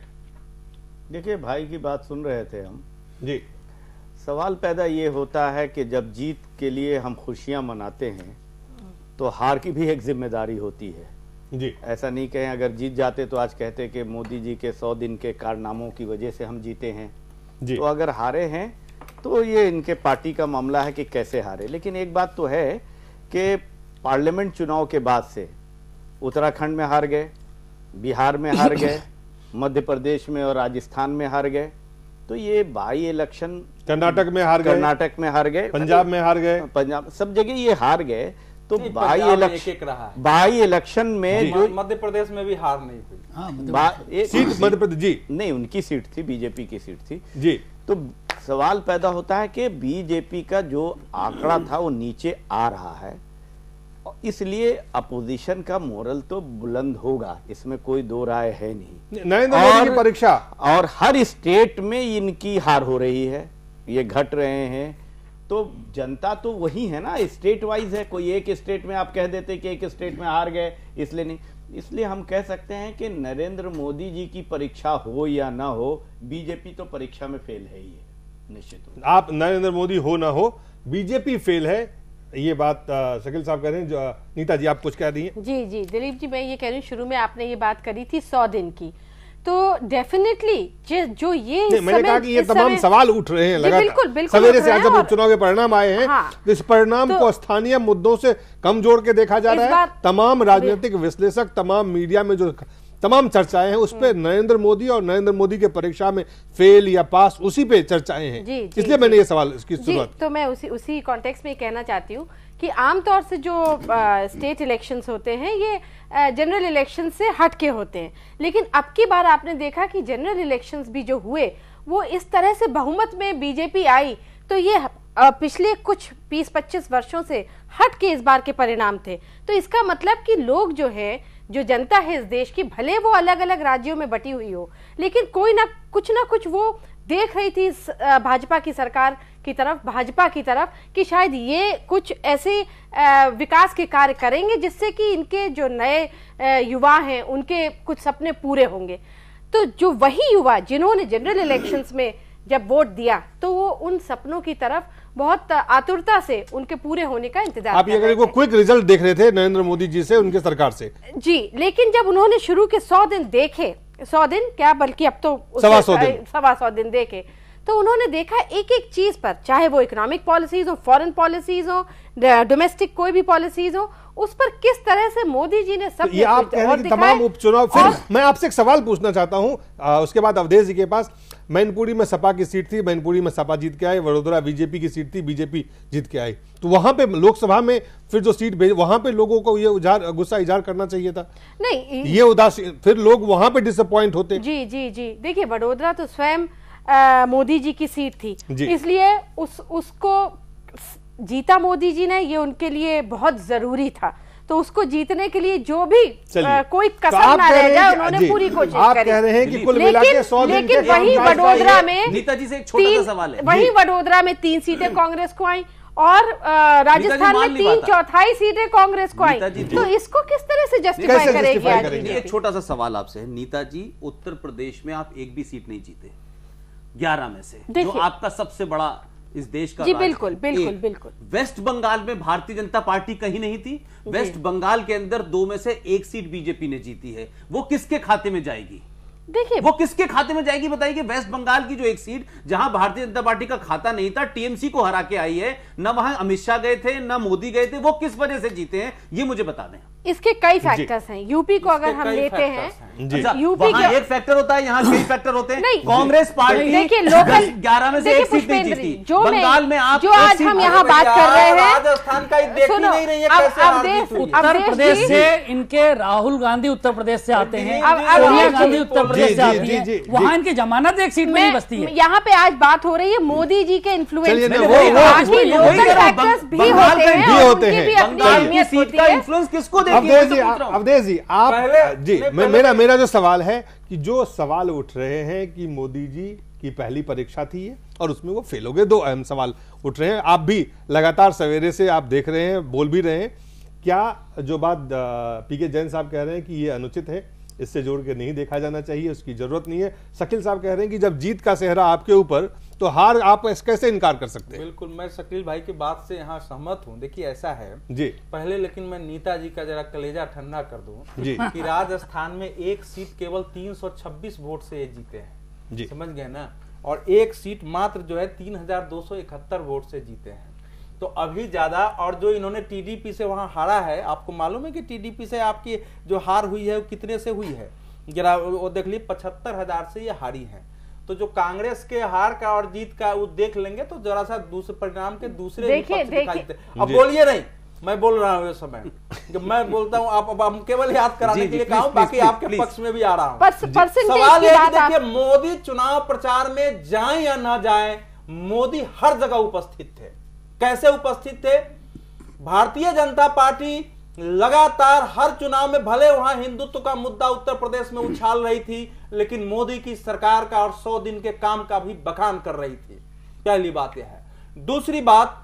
देखिए, भाई की बात सुन रहे थे हम जी। सवाल पैदा ये होता है कि जब जीत के लिए हम खुशियां मनाते हैं तो हार की भी एक जिम्मेदारी होती है जी। ऐसा नहीं कहें अगर जीत जाते तो आज कहते कि मोदी जी के 100 दिन के कारनामों की वजह से हम जीते हैं जी। तो अगर हारे हैं तो ये इनके पार्टी का मामला है कि कैसे हारे। लेकिन एक बात तो है कि पार्लियामेंट चुनाव के बाद से उत्तराखंड में हार गए, बिहार में हार गए, मध्य प्रदेश में और राजस्थान में हार गए, तो ये बाई इलेक्शन कर्नाटक में हार गए, पंजाब में हार गए, पंजाब सब जगह ये हार गए। तो बाई इलेक्शन में जो मध्य प्रदेश में भी हार नहीं हुई, सीट मध्य प्रदेश जी नहीं, उनकी सीट थी, बीजेपी की सीट थी जी। तो सवाल पैदा होता है कि बीजेपी का जो आंकड़ा था वो नीचे आ रहा है, इसलिए अपोजिशन का मोरल तो बुलंद होगा, इसमें कोई दो राय है नहीं। नरेंद्र मोदी की परीक्षा और हर स्टेट में इनकी हार हो रही है, ये घट रहे हैं, तो जनता तो वही है ना, स्टेट वाइज है। कोई एक स्टेट में आप कह देते कि एक स्टेट में हार गए इसलिए नहीं, इसलिए हम कह सकते हैं कि नरेंद्र मोदी जी की परीक्षा हो या ना हो, बीजेपी तो परीक्षा में फेल है ही है निश्चित। आप नरेंद्र मोदी हो ना हो, बीजेपी फेल है, ये बात शकील साहब कह रहे हैं। जो नीता जी, आप कुछ कह रही हैं? जी जी दिलीप जी, मैं ये कह रही हूँ, शुरू में आपने ये बात करी थी 100 दिन की, तो डेफिनेटली जो ये मैंने कहा कि ये तमाम सवाल उठ रहे हैं लगातार, सवेरे से आज जब उपचुनाव के परिणाम आए हैं, इस परिणाम को स्थानीय मुद्दों से कम जोड़ के देखा जा रहा है। तमाम राजनीतिक विश्लेषक, तमाम मीडिया में जो तमाम चर्चाएं हैं उस पे नरेंद्र मोदी और नरेंद्र मोदी के परीक्षा में फेल या पास उसी पे चर्चाएं हैं। इसलिए मैंने ये सवाल इसकी शुरुआत। तो मैं उसी कॉन्टेक्स्ट में कहना चाहती हूँ कि आमतौर से जो स्टेट इलेक्शंस होते हैं ये जनरल इलेक्शन से हटके होते हैं, लेकिन अब की बार आपने देखा कि जनरल इलेक्शंस भी जो हुए वो इस तरह से बहुमत में बीजेपी आई, तो ये पिछले कुछ 20-25 वर्षों से हट के इस बार के परिणाम थे। तो इसका मतलब कि लोग जो है, जो जनता है इस देश की, भले वो अलग अलग राज्यों में बटी हुई हो, लेकिन कोई ना कुछ वो देख रही थी भाजपा की सरकार की तरफ, भाजपा की तरफ, कि शायद ये कुछ ऐसे विकास के कार्य करेंगे जिससे कि इनके जो नए युवा हैं उनके कुछ सपने पूरे होंगे। तो जो वही युवा जिन्होंने जनरल इलेक्शंस में जब वोट दिया तो वो उन सपनों की तरफ बहुत आतुरता से उनके पूरे होने का इंतजार आप ये क्विक रिजल्ट देख रहे थे नरेंद्र मोदी जी से, उनके सरकार से जी, लेकिन जब उन्होंने शुरू के 100 दिन देखे, 100 दिन क्या बल्कि अब तो 100 दिन देखे, तो उन्होंने देखा एक एक चीज पर, चाहे वो इकोनॉमिक पॉलिसीज हो, फॉरेन पॉलिसीज हो, डोमेस्टिक कोई भी पॉलिसीज हो, उस पर किस तरह से मोदी जी ने सब ये आप कह रहे हैं कि तमाम उपचुनाव। फिर मैं आपसे एक सवाल पूछना चाहता हूं, उसके बाद अवधेश जी के पास। मैनपुरी में सपा की सीट थी, मैनपुरी में सपा जीत के आई, वडोदरा बीजेपी की सीट थी, बीजेपी जीत के आई, तो वहां पे लोकसभा में फिर जो सीट भेज, वहां पे लोगों को ये गुस्सा इजहार करना चाहिए था, नहीं ये उदासी, फिर लोग वहां पे डिसअपॉइंट होते। जी जी जी, देखिए वडोदरा तो स्वयं मोदी जी की सीट थी, इसलिए उसको जीता मोदी जी ने, ये उनके लिए बहुत जरूरी था। तो उसको जीतने के लिए जो भी कोई कसर ना रह जाए उन्होंने पूरी कोशिश करी। आप कह रहे हैं कि कुल मिला के 100 दिन लेकिन वही वडोदरा में नीताजी से एक छोटा सा सवाल है, वही वडोदरा में 3 सीटें कांग्रेस को आई और राजस्थान में 3/4 सीटें कांग्रेस को आई, तो इसको किस तरह से जस्टिफाई करेगी? एक छोटा सा सवाल आपसे है नीताजी, उत्तर प्रदेश में आप एक भी सीट नहीं जीते 11 में से, जो आपका सबसे बड़ा इस देश का जी बिल्कुल बिल्कुल बिल्कुल। वेस्ट बंगाल में भारतीय जनता पार्टी कहीं नहीं थी, वेस्ट बंगाल के अंदर 2 में से 1 सीट बीजेपी ने जीती है, वो किसके खाते में जाएगी? देखिए वो किसके खाते में जाएगी बताइए। वेस्ट बंगाल की जो एक सीट जहां भारतीय जनता पार्टी का खाता नहीं था, टीएमसी को हरा के आई है, न वहां अमित शाह गए थे न मोदी गए थे, वो किस वजह से जीते हैं ये मुझे बता दें। इसके कई फैक्टर्स हैं। यूपी को अगर हम लेते हैं, यूपी के एक फैक्टर होता है, यहाँ कई फैक्टर होते हैं। कांग्रेस पार्टी देखिए लोकल 11 में से 1 सीट नहीं जीती, बंगाल में आप जो आज हम यहाँ बात कर रहे हैं, राजस्थान का देख ही नहीं रही है कैसे उत्तर प्रदेश से इनके राहुल गांधी उत्तर प्रदेश से आते हैं, सोनिया गांधी उत्तर प्रदेश से आती है, वहाँ इनकी जमानत एक सीट में बसती है। यहाँ पे आज बात हो रही है मोदी जी के इन्फ्लुएंस, बाकी लोकल फैक्टर्स भी होते हैं, इन्फ्लुएंस किसको? अवधेश जी आप जी, मेरा जो सवाल है कि जो सवाल उठ रहे हैं कि मोदी जी की पहली परीक्षा थी ये और उसमें वो फेल हो गए, 2 अहम सवाल उठ रहे हैं। आप भी लगातार सवेरे से आप देख रहे हैं, बोल भी रहे हैं, क्या जो बात पीके जैन साहब कह रहे हैं कि ये अनुचित है, इससे जोड़ के नहीं देखा जाना चाहिए, उसकी जरूरत नहीं है। शकील साहब कह रहे हैं कि जब जीत का सेहरा आपके ऊपर तो हार आप कैसे इनकार कर सकते हैं? बिल्कुल, मैं शकील भाई की बात से यहाँ सहमत हूँ। देखिए ऐसा है जी, पहले लेकिन मैं नेताजी का जरा कलेजा ठंडा कर दूं जी कि राजस्थान में एक सीट केवल 326 वोट से जीते हैं जी, समझ गए ना, और एक सीट मात्र जो है 3271 वोट से जीते हैं। तो अभी ज्यादा, और जो इन्होंने टीडीपी से वहां हारा है, आपको मालूम है कि टीडीपी से आपकी जो हार हुई है वो कितने से हुई है? जरा वो देख लीजिए, 75,000 से ये हारी है। तो जो कांग्रेस के हार का और जीत का वो देख लेंगे तो जरा सा दूसरे परिणाम के दूसरे दिखाई देते। अब बोलिए नहीं, मैं बोल रहा हूँ इस समय, जब मैं बोलता हूँ आप हम केवल याद कराने के लिए कहा हूँ, बाकी आपके पक्ष में भी आ रहा हूँ। सवाल है कि देखिए मोदी चुनाव प्रचार में जाए या ना जाए, मोदी हर जगह उपस्थित थे। कैसे उपस्थित थे? भारतीय जनता पार्टी लगातार हर चुनाव में, भले वहां हिंदुत्व का मुद्दा उत्तर प्रदेश में उछाल रही थी, लेकिन मोदी की सरकार का और 100 दिन के काम का भी बखान कर रही थी। पहली बात यह है। दूसरी बात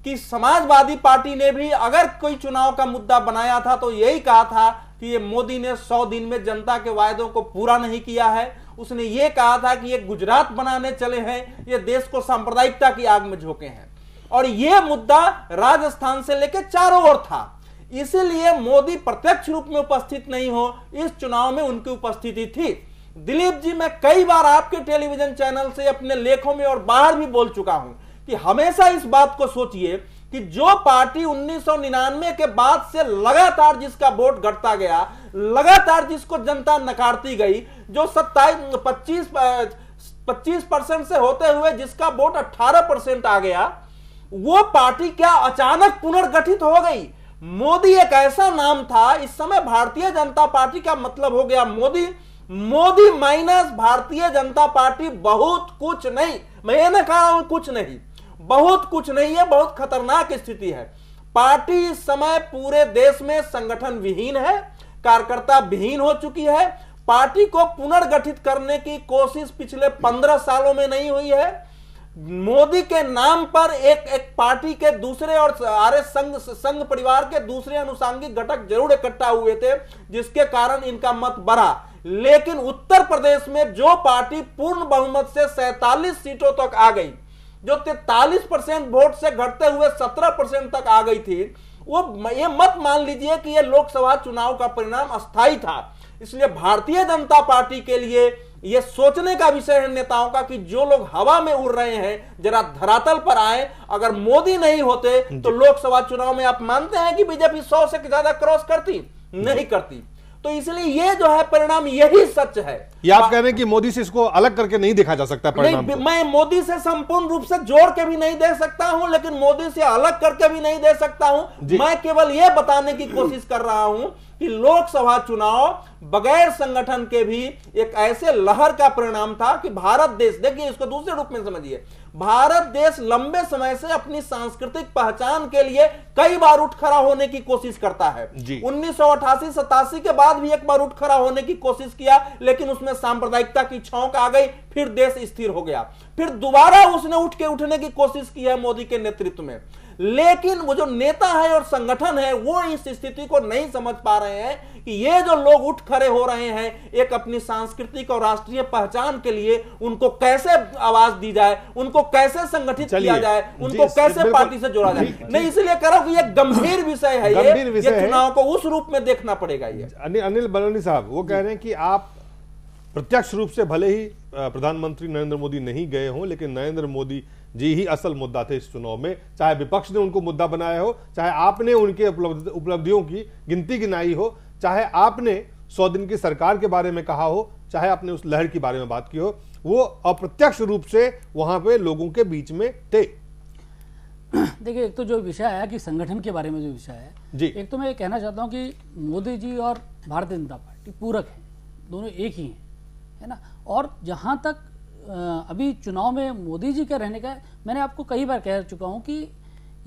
कि समाजवादी पार्टी ने भी अगर कोई चुनाव का मुद्दा बनाया था तो यही कहा था कि ये मोदी ने 100 दिन में जनता के वायदों को पूरा नहीं किया है। उसने ये कहा था कि ये गुजरात बनाने चले हैं, ये देश को सांप्रदायिकता की आग में झोंके हैं, और यह मुद्दा राजस्थान से लेकर चारों ओर था। इसलिए मोदी प्रत्यक्ष रूप में उपस्थित नहीं हो, इस चुनाव में उनकी उपस्थिति थी। दिलीप जी, मैं कई बार आपके टेलीविजन चैनल से, अपने लेखों में और बाहर भी बोल चुका हूं कि हमेशा इस बात को सोचिए कि जो पार्टी 1999 के बाद से लगातार जिसका वोट घटता गया, लगातार जिसको जनता नकारती गई, जो 25% से होते हुए जिसका वोट 18% आ गया, वो पार्टी क्या अचानक पुनर्गठित हो गई। मोदी एक ऐसा नाम था, इस समय भारतीय जनता पार्टी का मतलब हो गया मोदी। मोदी माइनस भारतीय जनता पार्टी बहुत कुछ नहीं, मैं ये ना कह रहा हूं कुछ नहीं, बहुत कुछ नहीं है, बहुत खतरनाक स्थिति है। पार्टी इस समय पूरे देश में संगठन विहीन है, कार्यकर्ता विहीन हो चुकी है। पार्टी को पुनर्गठित करने की कोशिश पिछले 15 सालों में नहीं हुई है। मोदी के नाम पर एक पार्टी के दूसरे और आर्य संघ परिवार के दूसरे अनुसांगिक घटक जरूर इकट्ठा हुए थे, जिसके कारण इनका मत बढ़ा। लेकिन उत्तर प्रदेश में जो पार्टी पूर्ण बहुमत से 47 सीटों तक आ गई, जो 43% वोट से घटते हुए 17% तक आ गई थी, वो ये मत मान लीजिए कि ये लोकसभा चुनाव का परिणाम अस्थायी था। इसलिए भारतीय जनता पार्टी के लिए यह सोचने का विषय है नेताओं का कि जो लोग हवा में उड़ रहे हैं जरा धरातल पर आए। अगर मोदी नहीं होते तो लोकसभा चुनाव में आप मानते हैं कि बीजेपी 100 से ज्यादा क्रॉस करती? नहीं करती। तो इसलिए ये जो है परिणाम, यही सच है। ये आप कह रहे हैं कि मोदी से इसको अलग करके नहीं देखा जा सकता परिणाम नहीं, मैं मोदी से संपूर्ण रूप से जोड़ के भी नहीं दे सकता हूं, लेकिन मोदी से अलग करके भी नहीं दे सकता हूं। मैं केवल यह बताने की कोशिश कर रहा हूं कि लोकसभा चुनाव बगैर संगठन के भी एक ऐसे लहर का परिणाम था कि भारत देश, देखिए इसको दूसरे रूप में समझिए, भारत देश लंबे समय से अपनी सांस्कृतिक पहचान के लिए कई बार उठ खड़ा होने की कोशिश करता है। 1988-87 के बाद भी एक बार उठ खड़ा होने की कोशिश किया, लेकिन उसमें सांप्रदायिकता की छौंक आ गई, फिर देश स्थिर हो गया। फिर दोबारा उसने उठने की कोशिश की है मोदी के नेतृत्व में। लेकिन वो जो नेता है और संगठन है वो इस स्थिति को नहीं समझ पा रहे हैं कि ये जो लोग उठ खड़े हो रहे हैं एक अपनी सांस्कृतिक और राष्ट्रीय पहचान के लिए, उनको कैसे आवाज दी जाए, उनको कैसे संगठित किया जाए, उनको कैसे पार्टी से जोड़ा जाए। नहीं, इसलिए कह रहा हूं कि ये गंभीर विषय है, ये चुनाव को उस रूप में देखना पड़ेगा। ये अनिल बलूनी साहब वो कह रहे हैं कि आप प्रत्यक्ष रूप से भले ही प्रधानमंत्री नरेंद्र मोदी नहीं गए हों, लेकिन नरेंद्र मोदी जी ही असल मुद्दा थे इस चुनाव में। चाहे विपक्ष ने उनको मुद्दा बनाया हो, चाहे आपने उनके उपलब्धियों की गिनती गिनाई हो, चाहे आपने 100 दिन की सरकार के बारे में कहा हो, चाहे आपने उस लहर के बारे में बात की हो, वो अप्रत्यक्ष रूप से वहां पे लोगों के बीच में थे। देखिए, एक तो जो विषय है कि संगठन के बारे में जो विषय है जी, एक तो मैं ये कहना चाहता हूं कि मोदी जी और भारतीय जनता पार्टी पूरक हैं, दोनों एक ही हैं, है ना। और जहां तक अभी चुनाव में मोदी जी के रहने का, मैंने आपको कई बार कह चुका हूं कि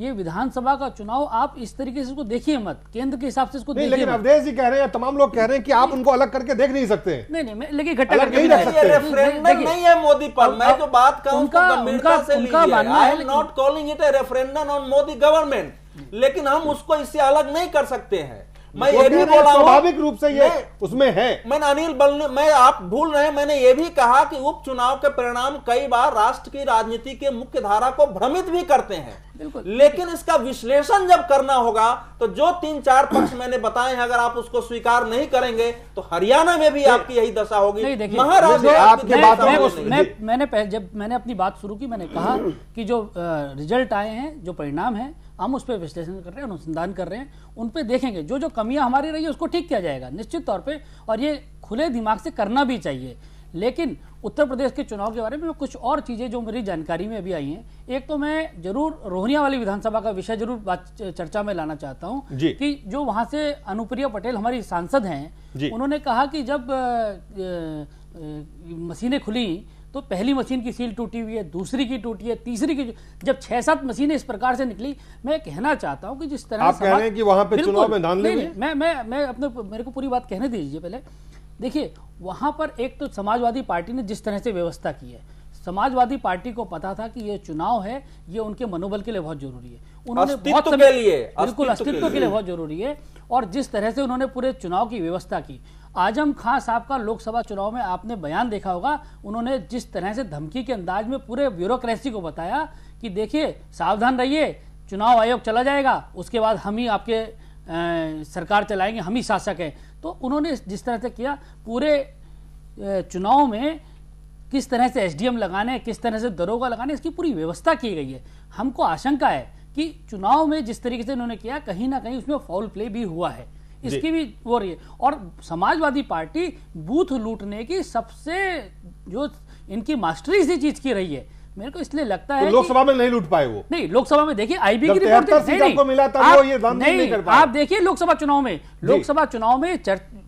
ये विधानसभा का चुनाव आप इस तरीके से इसको देखिए मत, केंद्र के हिसाब से इसको देखिए। लेकिन अवधेश जी कह रहे हैं, तमाम लोग कह रहे हैं कि आप उनको अलग करके देख नहीं सकते। नहीं, लेकिन इकट्ठा करके रेफरेंडम नहीं है मोदी पर। मैं जो बात कहूं उसको गंभीरता से लीजिए। I am not calling it A referendum on Modi government, लेकिन हम उसको इससे अलग नहीं कर सकते हैं। मैं ये भी बोला, स्वाभाविक रूप से ये उसमें है। मैंने अनिल बलनी, मैं आप भूल रहे हैं, मैंने ये भी कहा कि उपचुनाव के परिणाम कई बार राष्ट्र की राजनीति के मुख्य धारा को भ्रमित भी करते हैं। लेकिन इसका विश्लेषण जब करना होगा तो जो 3-4 पक्ष मैंने बताए हैं, अगर आप उसको स्वीकार नहीं करेंगे तो हरियाणा में भी आपकी यही दशा होगी। जब मैंने अपनी बात शुरू की, मैंने कहा कि जो रिजल्ट आए हैं, जो परिणाम है, हम उस पर विश्लेषण कर रहे हैं, अनुसंधान कर रहे हैं, उन पे देखेंगे। जो जो कमियां हमारी रही है उसको ठीक किया जाएगा निश्चित तौर पे, और ये खुले दिमाग से करना भी चाहिए। लेकिन उत्तर प्रदेश के चुनाव के बारे में कुछ और चीजें जो मेरी जानकारी में अभी आई हैं, एक तो मैं जरूर रोहनिया वाली विधानसभा का विषय जरूर चर्चा में लाना चाहता हूं कि जो वहां से अनुप्रिया पटेल हमारी सांसद हैं, उन्होंने कहा कि जब मशीनें खुली तो पहली मशीन की सील टूटी हुई है, दूसरी की टूटी है, तीसरी की, जब 6-7 मशीनें इस प्रकार से निकली। मैं कहना चाहता हूं कि जिस तरह आप कह रहे हैं कि वहां पे चुनाव में धांधली, मैं अपने, मेरे को पूरी बात कहने दीजिए पहले। देखिए, वहां पर एक तो समाजवादी पार्टी ने जिस तरह से व्यवस्था की है, समाजवादी पार्टी को पता था कि ये चुनाव है, ये उनके मनोबल के लिए बहुत जरूरी है। उन्होंने बहुत समय, बिल्कुल अस्तित्व के लिए बहुत जरूरी है। और जिस तरह से उन्होंने पूरे चुनाव की व्यवस्था की, आजम खान साहब का लोकसभा चुनाव में आपने बयान देखा होगा, उन्होंने जिस तरह से धमकी के अंदाज में पूरे ब्यूरोक्रेसी को बताया कि देखिए सावधान रहिए, चुनाव आयोग चला जाएगा, उसके बाद हम ही आपके सरकार चलाएंगे, हम ही शासक हैं। तो उन्होंने जिस तरह से किया, पूरे चुनाव में किस तरह से एसडीएम लगाने, किस तरह से दरोगा लगाने, इसकी पूरी व्यवस्था की गई है। हमको आशंका है कि चुनाव में जिस तरीके से इन्होंने किया कहीं ना कहीं उसमें फाउल प्ले भी हुआ है, इसकी भी हो रही है। और समाजवादी पार्टी बूथ लूटने की सबसे जो इनकी मास्टरी सी चीज की रही है, मेरे को इसलिए लगता है लोकसभा में नहीं लूट पाए वो। नहीं, लोकसभा में देखिए आईबी की रिपोर्ट आप देखिए लोकसभा चुनाव में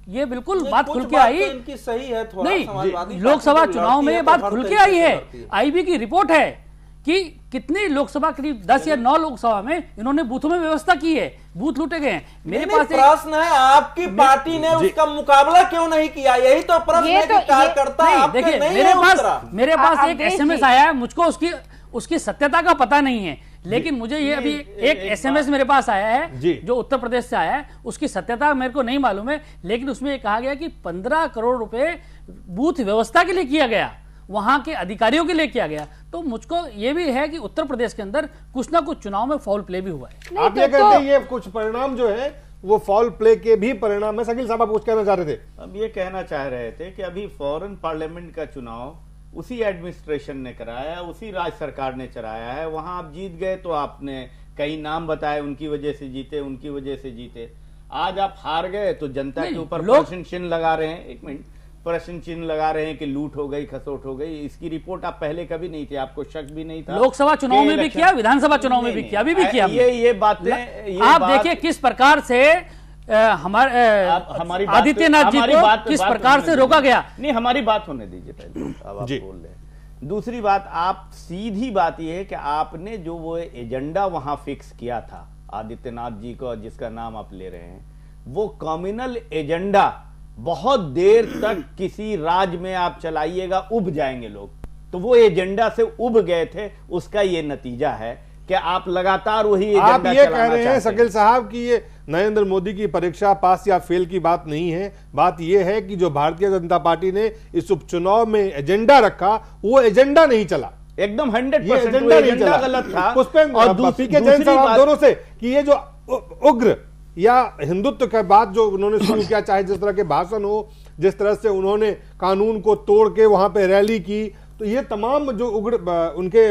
ये बिल्कुल बात खुल के आई, इनकी सही है थोड़ा, नहीं लोकसभा चुनाव में ये बात खुल के आई है, आईबी की रिपोर्ट है कि कितनी लोकसभा, करीब 10 या 9 लोकसभा में इन्होंने बूथों में व्यवस्था की है, बूथ लूटे गए हैं। मेरे पास प्रश्न है, आपकी पार्टी ने उसका मुकाबला क्यों नहीं किया? यही तो प्रश्न है कि कार्यकर्ता देखिए मेरे पास एक एसएमएस आया है, मुझको उसकी सत्यता का पता नहीं है, लेकिन मुझे ये अभी एक एसएमएस मेरे पास आया है जो उत्तर प्रदेश से आया है, उसकी सत्यता मेरे को नहीं मालूम है, लेकिन उसमें कहा गया कि 15 करोड़ रुपए बूथ व्यवस्था के लिए किया गया, वहां के अधिकारियों के लिए किया गया। तो मुझको ये भी है कि उत्तर प्रदेश के अंदर कुछ ना कुछ चुनाव में फाउल प्ले भी हुआ है। आप ये कहते हैं ये कुछ परिणाम जो है वो फाउल प्ले के भी परिणाम है। शकील साहब आप कुछ कहना चाह रहे थे? अब ये कहना चाह रहे थे कि अभी फॉरेन पार्लियामेंट का चुनाव उसी एडमिनिस्ट्रेशन ने कराया, उसी राज्य सरकार ने चलाया है, वहां आप जीत गए तो आपने कई नाम बताए, उनकी वजह से जीते, उनकी वजह से जीते। आज आप हार गए तो जनता के ऊपर प्रश्न चिन्ह लगा रहे हैं, एक मिनट, प्रश्न चिन्ह लगा रहे हैं कि लूट हो गई, खसोट हो गई। इसकी रिपोर्ट आप पहले कभी नहीं थी, आपको शक भी नहीं था। लोकसभा चुनाव में भी किया, विधानसभा चुनाव में भी किया, अभी भी किया। ये बातें आप देखिए किस प्रकार से हमारी आदित्यनाथ जी को किस प्रकार से रोका गया। नहीं, हमारी बात होने दीजिए पहले, अब आप बोल रहे हैं। दूसरी बात, आप सीधी बात यह है कि आपने जो वो एजेंडा वहां फिक्स किया था आदित्यनाथ जी को, जिसका नाम आप ले रहे हैं, वो कम्युनल एजेंडा बहुत देर तक किसी राज्य में आप चलाइएगा, उब जाएंगे लोग। तो वो एजेंडा से उब गए थे, उसका ये नतीजा है कि आप लगातार वही एजेंडा आप ये कह रहे हैं शकील साहब कि ये नरेंद्र मोदी की परीक्षा पास या फेल की बात नहीं है, बात ये है कि जो भारतीय जनता पार्टी ने इस उपचुनाव में एजेंडा रखा वो एजेंडा नहीं चला, एकदम 100% एजेंडा गलत था। और पीके जैन साहब दोनों से कि ये जो उग्र या हिंदुत्व के बाद जो उन्होंने शुरू किया, चाहे जिस तरह के भाषण हो, जिस तरह से उन्होंने कानून को तोड़ के वहां पे रैली की, तो ये तमाम जो उग्र उनके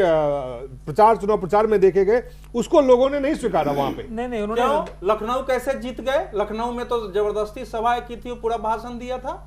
चुनाव प्रचार में देखे गए, उसको लोगों ने नहीं स्वीकारा वहां पे। नहीं उन्होंने लखनऊ कैसे जीत गए? लखनऊ में तो जबरदस्ती सभा की थी, पूरा भाषण दिया था।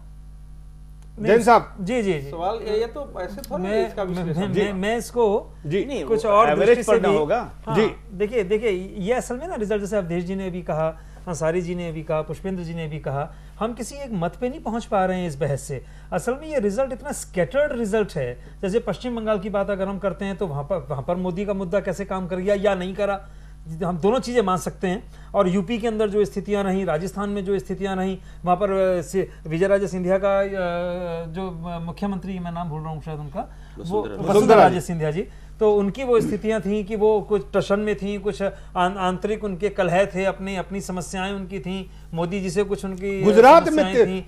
जैन साहब जी सवाल ये तो ऐसे थोड़ा इसका विश्लेषण मैं इसको जी कुछ और दृष्टि से भी होगा। जी देखिए ये असल में ना रिजल्ट, जैसे अवधेश जी ने भी कहा, अंसारी जी ने भी कहा, पुष्पेंद्र जी ने भी कहा, हम किसी एक मत पे नहीं पहुंच पा रहे हैं इस बहस से। असल में ये रिजल्ट इतना स्कैटर्ड रिजल्ट है। जैसे पश्चिम बंगाल की बात अगर हम करते हैं तो वहां पर मोदी का मुद्दा कैसे काम कर गया या नहीं करा, हम दोनों चीजें मान सकते हैं। और यूपी के अंदर जो स्थितियां रहीं, राजस्थान में जो स्थितियां रहीं, वहां पर विजय राजे सिंधिया का जो मुख्यमंत्री, मैं नाम भूल रहा हूँ शायद उनका, वो वसुंधरा राजे सिंधिया जी, तो उनकी वो स्थितियां थी कि वो कुछ टशन में थी, कुछ आंतरिक उनके कलह थे, अपनी समस्याएं उनकी थी, मोदी जी से कुछ उनकी गुजरात में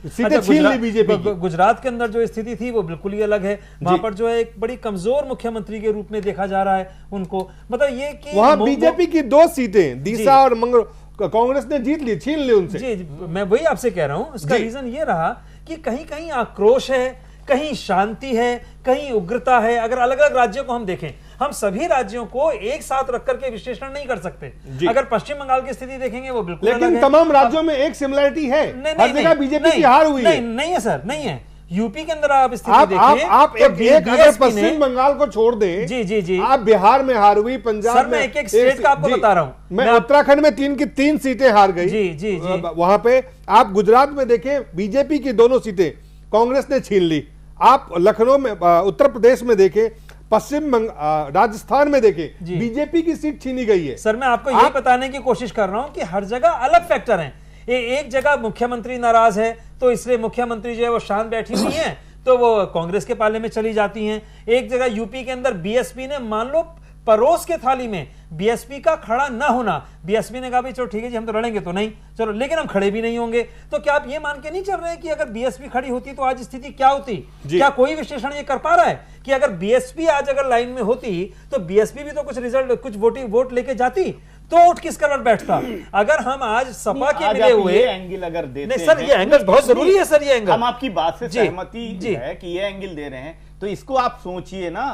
सीधे छीन ली बीजेपी। गुजरात के अंदर जो स्थिति थी वो बिल्कुल ही अलग है। वहां पर जो है एक बड़ी कमजोर मुख्यमंत्री के रूप में देखा जा रहा है उनको। मतलब ये कि वहां बीजेपी की 2 सीटें दीसा और मंगल कांग्रेस ने जीत ली, छीन ली उनसे। जी, मैं वही आपसे कह रहा हूं। इसका रीजन ये रहा कि कहीं कहीं आक्रोश है, कहीं शांति है, कहीं उग्रता है। अगर अलग अलग राज्यों को हम देखें, हम सभी राज्यों को एक साथ रख करके विश्लेषण नहीं कर सकते। अगर पश्चिम बंगाल की स्थिति देखेंगे वो बिल्कुल अलग है। लेकिन तमाम राज्यों में एक सिमिलरिटी है, हर जगह बीजेपी की हार हुई है। नहीं है सर, नहीं है। यूपी के अंदर आप स्थिति देखिए, आप एक अगर पश्चिम बंगाल को छोड़ दें, जी आप बिहार में हार हुई, पंजाब सर मैं एक स्टेट का आपको बता रहा हूं, मैं उत्तराखंड में 3 की 3 सीटें हार गई। जी वहां पे आप गुजरात में देखें, बीजेपी की 2 सीटें कांग्रेस ने छीन ली। आप लखनऊ में, उत्तर प्रदेश में देखें, पश्चिम राजस्थान में देखें, बीजेपी की सीट छीनी गई है। सर मैं आपको यही बताने की कोशिश कर रहा हूं कि हर जगह अलग फैक्टर हैं। एक जगह मुख्यमंत्री नाराज है तो इसलिए मुख्यमंत्री जो है वो शांत बैठी हुई है तो वो कांग्रेस के पाले में चली जाती हैं। एक जगह यूपी के अंदर बीएसपी ने मान लो परोस के थाली में बीएसपी का खड़ा ना होना, बीएसपी ने कहा भाई चलो ठीक है जी हम तो लड़ेंगे तो नहीं, चलो लेकिन हम खड़े भी नहीं होंगे। तो क्या आप ये मान के नहीं चल रहे हैं कि अगर बीएसपी खड़ी होती तो आज स्थिति क्या होती? क्या कोई विश्लेषण ये कर पा रहा है कि अगर बीएसपी आज अगर लाइन में होती तो बीएसपी भी तो कुछ रिजल्ट, कुछ वोट लेके जाती, तो उठ किस कर बैठता? अगर हम आज सपा के मिले हुए एंगल अगर देते नहीं सर, ये एंगल बहुत जरूरी है सर। ये एंगल हम आपकी बात से सहमति है कि ये एंगल दे रहे हैं, तो इसको आप सोचिए ना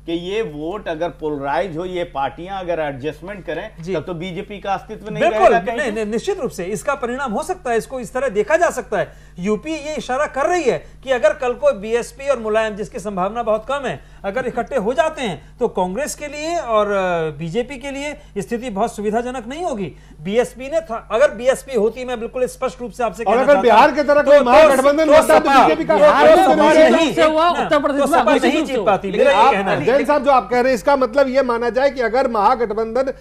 कि ये वोट अगर पोलराइज हो, ये पार्टियां अगर एडजस्टमेंट करें, तब तो बीजेपी का अस्तित्व नहीं रहेगा कहीं। नहीं, निश्चित रूप से इसका परिणाम हो सकता है, इसको इस तरह देखा जा सकता है। यूपी ये इशारा कर रही है कि अगर कल को बीएसपी और मुलायम, जिसकी संभावना बहुत कम है, अगर इकट्ठे हो जाते हैं तो कांग्रेस के लिए और बीजेपी के लिए स्थिति बहुत सुविधाजनक नहीं होगी। बीएसपी ने अगर बीएसपी होती, मैं बिल्कुल स्पष्ट रूप से आपसे कहना चाहता हूं, बिहार की तरह कोई महागठबंधन होता तो बीजेपी का उत्तर प्रदेश में नहीं जीत पाती। जैन साहब जो आप कह रहे हैं, इसका मतलब यह माना जाए कि अगर महागठबंधन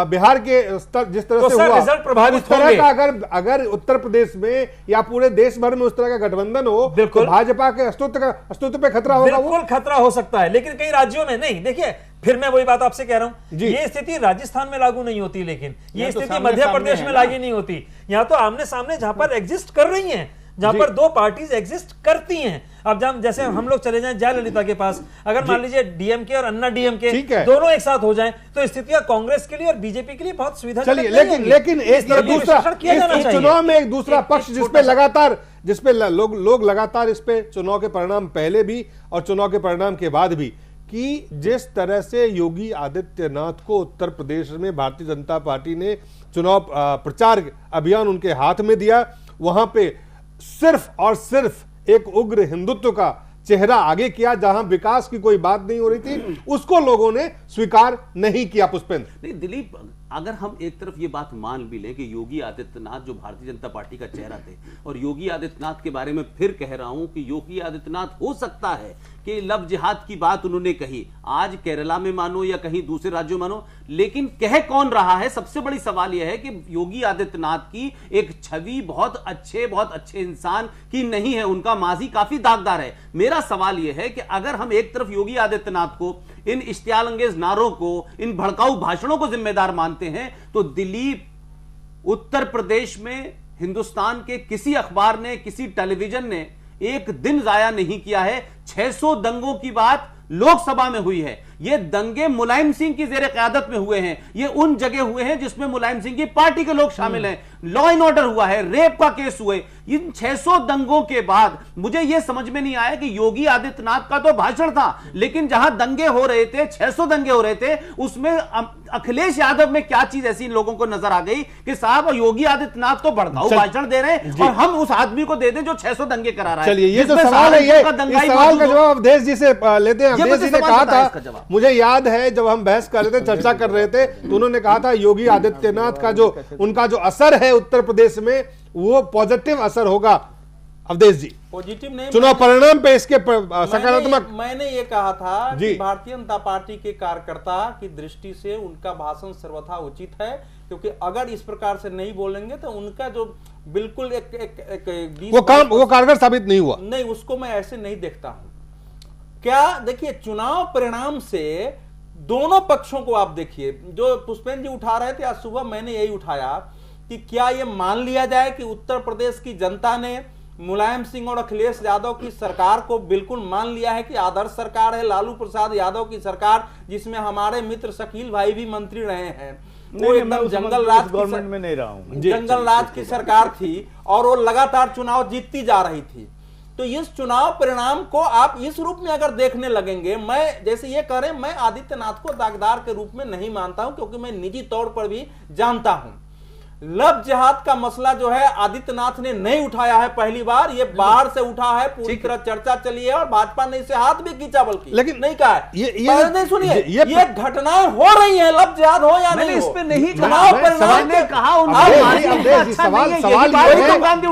बिहार के स्तर जिस तरह से हुआ, रिजल्ट प्रभावित उस तरह का अगर उत्तर प्रदेश में या पूरे देश भर में उस तरह का गठबंधन हो, तो भाजपा के अस्तित्व पे खतरा होगा। बिल्कुल खतरा हो सकता है, लेकिन कई राज्यों में नहीं। देखिए, फिर मैं वही बात आपसे कह रहा हूं, ये स्थिति राजस्थान में लागू नहीं होती, लेकिन ये स्थिति मध्य प्रदेश में लागू नहीं होती। यहां तो आमने सामने जहां पर एग्जिस्ट कर रही हैं, जहां पर दो पार्टीज एग्जिस्ट करती हैं। अब जैसे हम लोग चले जाएं जयललिता के पास, अगर मान लीजिए डीएमके और अन्ना डीएमके दोनों एक साथ हो जाएं, तो स्थितियां कांग्रेस के लिए और बीजेपी के लिए बहुत सुविधाजनक नहीं होंगी। लेकिन इस चुनाव में एक दूसरा पक्ष जिसपे लोग लगातार इस पे चुनाव के परिणाम पहले भी और चुनाव के परिणाम के बाद भी, कि जिस तरह से योगी आदित्यनाथ को उत्तर प्रदेश में भारतीय जनता पार्टी ने चुनाव प्रचार अभियान उनके हाथ में दिया, वहां पे सिर्फ और सिर्फ एक उग्र हिंदुत्व का चेहरा आगे किया, जहां विकास की कोई बात नहीं हो रही थी, उसको लोगों ने स्वीकार नहीं किया। पुष्पेंद्र, नहीं दिलीप, अगर हम एक तरफ ये बात मान भी लें कि योगी आदित्यनाथ जो भारतीय जनता पार्टी का चेहरा थे, और योगी आदित्यनाथ के बारे में फिर कह रहा हूं कि योगी आदित्यनाथ हो सकता है कि लव जिहाद की बात उन्होंने कही, आज केरला में मानो या कहीं दूसरे राज्यों में मानो, लेकिन कह कौन रहा है? सबसे बड़ी सवाल यह है कि योगी आदित्यनाथ की एक छवि बहुत अच्छे इंसान की नहीं है, उनका माजी काफी दागदार है। मेरा सवाल यह है कि अगर हम एक तरफ योगी आदित्यनाथ को, इन इश्तियालंगेज नारों को, इन भड़काऊ भाषणों को जिम्मेदार मानते हैं, तो दिलीप, उत्तर प्रदेश में हिंदुस्तान के किसी अखबार ने, किसी टेलीविजन ने एक दिन जाया नहीं किया है। 600 दंगों की बात लोकसभा में हुई है। ये दंगे मुलायम सिंह की जेर क़यादत में हुए हैं, ये उन जगह हुए हैं जिसमें मुलायम सिंह की पार्टी के लोग शामिल हैं, लॉ एंड ऑर्डर हुआ है, रेप का केस हुए। इन 600 दंगों के बाद मुझे यह समझ में नहीं आया कि योगी आदित्यनाथ का तो भाषण था, लेकिन जहां दंगे हो रहे थे, 600 दंगे हो रहे थे, उसमें अखिलेश यादव में क्या चीज ऐसी लोगों को नजर आ गई कि साहब योगी आदित्यनाथ तो भड़काऊ भाषण दे रहे हैं और हम उस आदमी को दे दें जो 600 दंगे करा रहा है। चलिए, ये जो सवाल है, ये सवाल का जवाब अवधेश जी से लेते हैं। अवधेश जी ने कहा था, मुझे याद है जब हम बहस कर रहे थे, चर्चा कर रहे थे, तो उन्होंने कहा था योगी आदित्यनाथ का जो उनका जो असर है उत्तर प्रदेश में, वो पॉजिटिव असर होगा। अवधेश जी, पॉजिटिव नहीं, चुनाव परिणाम पे इसके सकारात्मक। मैंने ये कहा था कि भारतीय जनता पार्टी के कार्यकर्ता की दृष्टि से उनका भाषण सर्वथा उचित है, क्योंकि अगर इस प्रकार से नहीं बोलेंगे तो उनका जो बिल्कुल वो कारगर साबित नहीं हुआ। नहीं, उसको मैं ऐसे नहीं देखता हूं। क्या देखिए, चुनाव परिणाम से दोनों पक्षों को आप देखिए, जो पुष्पेंद्र जी उठा रहे थे, आज सुबह मैंने यही उठाया कि क्या यह मान लिया जाए कि उत्तर प्रदेश की जनता ने मुलायम सिंह और अखिलेश यादव की सरकार को बिल्कुल मान लिया है कि आदर्श सरकार है, लालू प्रसाद यादव की सरकार, जिसमें हमारे मित्र शकील भाई भी मंत्री रहे हैं, वो एकदम जंगल राज गवर्नमेंट में नहीं रहा हूं, जंगल राज की सरकार थी और वो लगातार चुनाव जीतती जा रही थी। तो इस चुनाव परिणाम को आप इस रूप में अगर देखने लगेंगे, मैं जैसे ये कह रहे हैं, मैं आदित्यनाथ को दागदार के रूप में नहीं मानता हूं, क्योंकि मैं निजी तौर पर भी जानता हूं लव जिहाद का मसला जो है आदित्यनाथ ने नहीं उठाया है, पहली बार ये बाहर से उठा है, पूरी तरह चर्चा चली है और भाजपा ने इसे हाथ भी खींचा, बल्कि लेकिन नहीं कहा है। ये नहीं, सुनिए, ये घटनाएं हो रही हैं, लव जिहाद हो या नहीं, इस पे नहीं